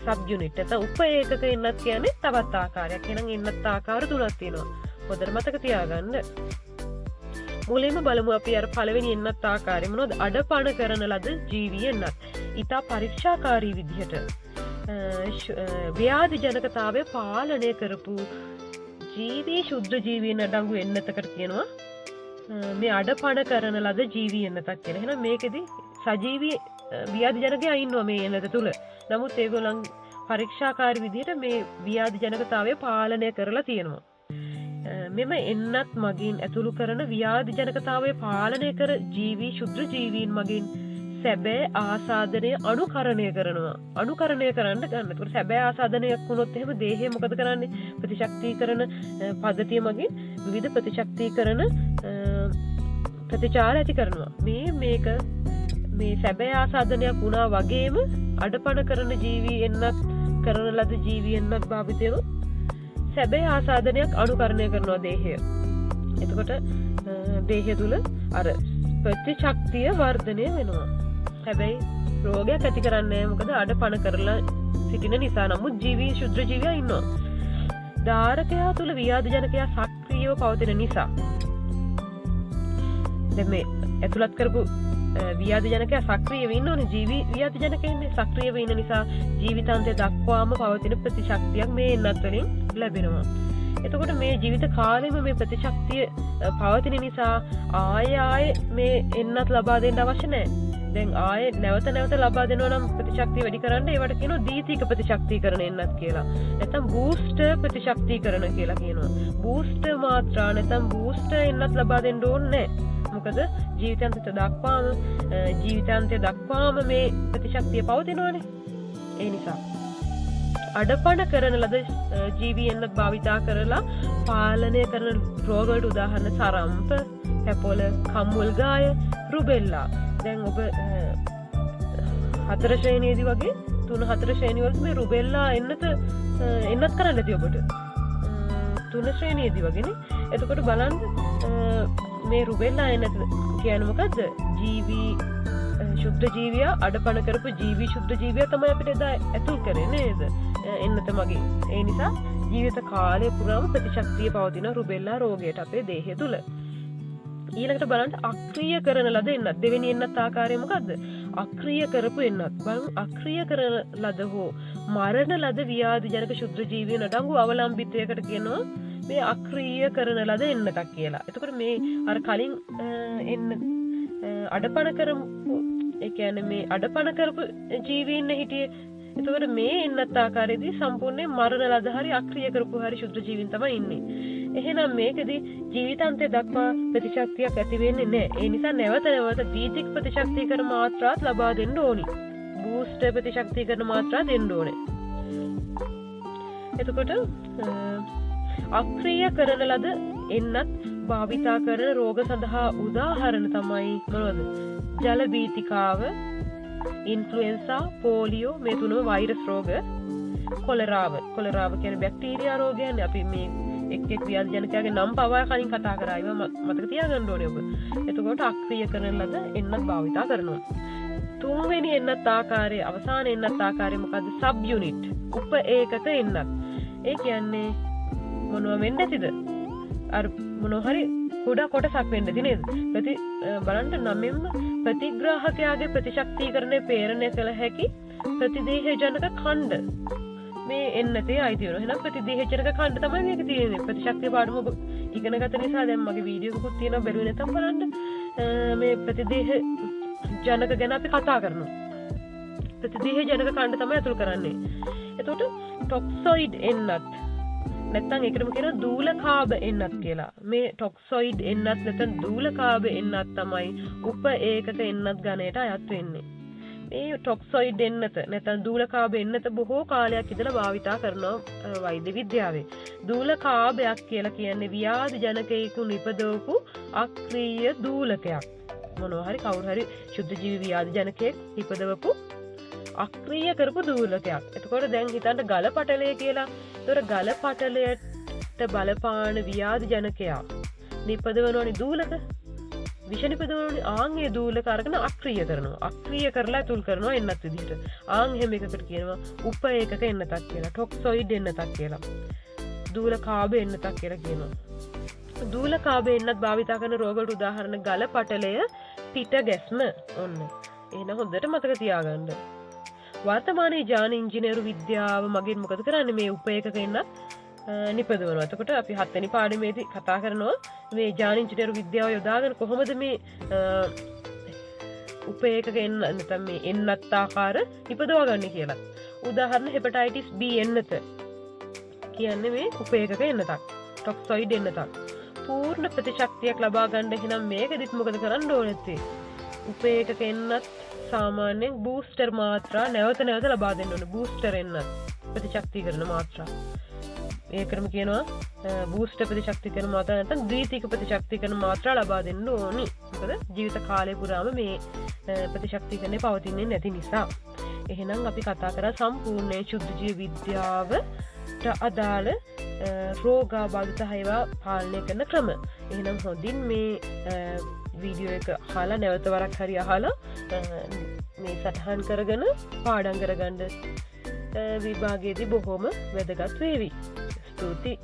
සබ්යුනිට් එතන උප ඒකක එන්නත් කියන්නේ තවත් ආකාරයක්. එහෙනම් එන්නත් ආකාර තුනක් තියෙනවා. හොඳට මතක තියාගන්න. මුලින්ම බලමු අපි අර පළවෙනි එන්නත් ආකාරය මොනවද? අඩපණ කරන ලද ජීවී එන්නත්. ඊට පරීක්ෂාකාරී විදිහට ව්‍යාධි ජනකතාවය පාලනය කරපු ජීවී ශුද්ධ ජීවීන් අඩංගු එන්නතකට කියනවා මේ අඩපණ කරන ලද ජීවී එන්නතක් කියලා. එහෙනම් මේකෙදි සජීවී ව්‍යාධි ජනකයා ඉන්නවා මේ එන්නත තුල. නමුත් ඒගොල්ලන් පරීක්ෂාකාරී විදිහට මේ ව්‍යාධි ජනකතාවය පාලනය කරලා තියෙනවා. මෙම එන්නත් මගින් ඇතුළු කරන ව්‍යාධි ජනකතාවය පාලනය කර ජීවී ශුද්‍ර ජීවීන් මගින් සැබෑ ආසාදනය අනුකරණය කරනවා. අනුකරණය කරන්න ගන්න. ඒකට සැබෑ ආසාදනයක් වුණොත් එහෙම දේහය මොකද කරන්නේ? ප්‍රතිශක්තිකරණ පද්ධතිය මගින් විවිධ ප්‍රතිශක්තිකරණ ප්‍රතිචාර ඇති කරනවා. මේ සැබෑ ආසාදනයක් වුණා වගේම අඩපණ කරන ජීවී එන්නත් කරන ලද ජීවී එන්නත් භාවිතයන සැබෑ ආසාදනයක් අනුකරණය කරනවා දේහය. එතකොට දේහය තුළ අර ප්‍රතිශක්තිය වර්ධනය වෙනවා. හැබැයි රෝගයක් ඇති කරන්නේ මොකද? අඩපණ කරලා සිටින නිසා. නමුත් ජීවී ශුද්‍ර ජීවියා ඉන්නවා. ධාරකයා තුළ ව්‍යාධි ජනකයා සක්‍රියව පවතින නිසා. දැන් මේ ඇතුළත් කරපු ව්‍යාධි ජනකයා සක්‍රියව ඉන්නෝනේ. ජීවී ව්‍යාධි ජනකයා ඉන්නේ සක්‍රියව ඉන්න නිසා ජීවිතාන්තය දක්වාම පවතින ප්‍රතිශක්තියක් මේ එන්නත් වලින් ලැබෙනවා. එතකොට මේ ජීවිත කාලෙම මේ ප්‍රතිශක්තිය පවතින නිසා ආයේ මේ එන්නත් ලබා දෙන්න අවශ්‍ය නැහැ. දැන් ආයේ නැවත ලබා දෙනවා නම් ප්‍රතිශක්තිය වැඩි කරන්න ඒවට කියනවා දීතික ප්‍රතිශක්තිකරණ එන්නත් කියලා. නැත්නම් බූස්ටර් ප්‍රතිශක්තිකරණ කියලා කියනවා. බූස්ටර් මාත්‍රා නැත්නම් බූස්ටර් එන්නත් ලබා දෙන්න ඕනේ නැහැ. මොකද ජීවිතාන්තයට දක්වාම මේ ප්‍රතිශක්තිය පවතිනවනේ. ඒ නිසා අඩපණ කරන ලද ජීවීන් භාවිතා කරලා පාලනය කරන රෝගවලට උදාහරණ සරම්ප, පැපොල, කම්මුල්ගාය, රුබෙල්ලා. දැන් ඔබ 4 ශ්‍රේණියේදී වගේ 3-4 ශ්‍රේණියවලදී මේ රුබෙල්ලා එන්නත් කරන්න ඇති ඔබට. 3 ශ්‍රේණියේදී වගේනේ. එතකොට බලන්න මේ රුබෙල්ලා එන්නත් කියන්නේ මොකද්ද? ශුද්ධ ජීවියා අඩපණ කරපු ශුද්ධ ජීවියා තමයි අපිට එදා ඇතුල් කරේ නේද? එන්නත මගේ. ඒ නිසා ජීවිත කාලය පුරාම ප්‍රතිශක්තිය පවතින රුබෙල්ලා රෝගයට අපේ දේහය තුල. ඊළඟට බලන්න අක්‍රීය කරන ලද එන්නත්. දෙවෙනි එන්නත් ආකාරය මොකද්ද? අක්‍රීය කරපු එන්නත්. බලමු අක්‍රීය කරන ලද හෝ මරණ ලද ව්‍යාධි ජනක ශුද්ධ ජීවීන් අඩංගු අවලම්බිතයකට කියනවා මේ අක්‍රීය කරන ලද එන්නතක් කියලා. එතකොට මේ අර කලින් අඩපණ කරමු ඒ කියන්නේ මේ අඩපණ කරපු ජීවීන් හිටියේ. එතකොට මේ එන්නත් ආකාරයේදී සම්පූර්ණයෙන් මරණ ලද හරි අක්‍රීය කරපු හරි ශුද්ධ ජීවීන් තමයි ඉන්නේ. එහෙනම් මේකදී ජීවිතාන්තය දක්වා ප්‍රතිශක්තියක් ඇති වෙන්නේ නැහැ. ඒ නිසා නැවත දීතික ප්‍රතිශක්තිකරණ මාත්‍රාත් ලබා දෙන්න ඕනි. බූස්ටර් ප්‍රතිශක්තිකරණ මාත්‍රා දෙන්න ඕනේ. එතකොට අක්‍රීය කරන ලද එන්නත් භාවිතා කරන රෝග සඳහා උදාහරණ තමයි මොනවද? ජල බීතිකාව, ඉන්ෆ්ලුවෙන්සා, පෝලියෝ මේ තුනම වෛරස් රෝග, කොලරාව කියන්නේ බැක්ටීරියා රෝගයන්නේ. අපි මේ එක් ව්‍යාධි ජනකයාගේ නම් පවා කලින් කතා කරා. ඒවා මතක තියාගන්න ඕනේ ඔබ. එතකොට අක්‍රීය කරන ලද එන්නත් භාවිතා කරනවා. තුන්වෙනි එන්නත් ආකාරය, අවසාන එන්නත් ආකාරය මොකද්ද? සබ් යුනිට්, උප ඒකක එන්නත්. ඒ කියන්නේ මොනවා වෙන්න ඇතිද? අර මොනවා හරි කුඩා කොටසක් වෙන්න ඇති නේද? බලන්න නමෙන්ම ප්‍රතිග්‍රාහකයාගේ ප්‍රතිශක්තිකරණය ප්‍රේරණය කළ හැකි ප්‍රතිදේහ ජනක ඛණ්ඩ මේ එන්නතේ අයිති වෙනවා. එහෙනම් ප්‍රතිදේහ ජනක ඛණ්ඩ තමයි මේක තියෙන්නේ. ප්‍රතිශක්තිය පාඩම ඔබ ඉගෙන ගත නිසා දැන් මගේ වීඩියෝ එකකුත් තියෙනවා බැලුවේ නැත්නම් බලන්න. මේ ප්‍රතිදේහ ජනක ගැන අපි කතා කරනවා. ප්‍රතිදේහ ජනක ඛණ්ඩ තමයි අතුල් කරන්නේ. එතකොට ටොක්සොයිඩ් එන්නත් නැත්නම් ඒකටම කියනවා දූලකාබ එන්නත් කියලා. මේ ටොක්සොයිඩ් එන්නත් නැත්නම් දූලකාබ එන්නත් තමයි උප ඒකක එන්නත් ගණයට අයත් වෙන්නේ. මේ ටොක්සොයිඩ් එන්නත නැත්නම් දූලකාබ එන්නත බොහෝ කාලයක් ඉඳලා භාවිතා කරනවා වෛද්‍ය විද්‍යාවේ. දූලකාබයක් කියලා කියන්නේ ව්‍යාධි ජනකයෙකු නිපදවපු අක්‍රීය දූලකයක්. මොනවා හරි කවුරු හරි ශුද්ධ ජීවි ව්‍යාධි ජනකයෙක් නිපදවපු අක්‍රීය කරපු දූලකයක්. එතකොට දැන් හිතන්න ගල පටලය කියලා. ඒතර ගල පටලයට බලපාන ව්‍යාධි ජනකයා නිපදවනෝනි දූලක, විෂ නිපදවනෝනි. ආන්ගේ දූලක අරගෙන අක්‍රීය කරනවා. අක්‍රීය කරලා ඇතුල් කරනවා එන්නත් විදිහට. ආන් එහෙම එකකට කියනවා උප ඒකක එන්නතක් කියලා. ටොක්සොයිඩ් එන්නතක් කියලා. දූලකාබ එන්නතක් කියලා කියනවා. දූලකාබ එන්නත් භාවිතා කරන රෝගවලට උදාහරණ ගල පටලය, පිට ගැස්ම. ඔන්න. එහෙනම් හොඳට මතක තියාගන්න. වර්තමානයේ ජාන ඉංජිනේරු විද්‍යාව මගින් මොකද කරන්නේ? මේ උප ඒකක එන්නත් නිපදවනවා. එතකොට අපි 7 වෙනි පාඩමේදී කතා කරනවා මේ ජාන ඉංජිනේරු විද්‍යාව යොදාගෙන කොහොමද මේ උප ඒකක නැත්නම් මේ එන්නත් ආකාර නිපදවා ගන්න කියලා. උදාහරණ හෙපටයිටිස් B එන්නත කියන්නේ මේ උප ඒකක එන්නතක්. ටොක්සොයිඩ් එන්නතක්. පූර්ණ ප්‍රතිශක්තියක් ලබා ගන්න එහෙනම් මේකෙදිත් මොකද කරන්න ඕනේ? උප ඒකක එන්නත් සාමාන්‍යයෙන් බූස්ටර් මාත්‍රා නැවත ලබා දෙන්න ඕනේ. බූස්ටර් එන්නත් ප්‍රතිශක්තිකරණ මාත්‍රා. ඒකටම කියනවා බූස්ටර් ප්‍රතිශක්තිකරණ මාත්‍රා නැත්නම් ද්විතීක ප්‍රතිශක්තිකරණ මාත්‍රා ලබා දෙන්න ඕනි. මොකද ජීවිත කාලය පුරාම මේ ප්‍රතිශක්තිකරණය පවතින්නේ නැති නිසා. එහෙනම් අපි කතා කරා සම්පූර්ණ ශුද්ධ ජීව විද්‍යාවට අදාළ රෝගාබාධිත හේවා පාලනය කරන ක්‍රම. එහෙනම් හොඳින් මේ වීඩියෝ එක අහලා නැවත වරක් හරි අහලා මේ සටහන් කරගෙන පාඩම් කරගන්න විභාගයේදී බොහොම වැදගත් වේවි. ස්තුතියි.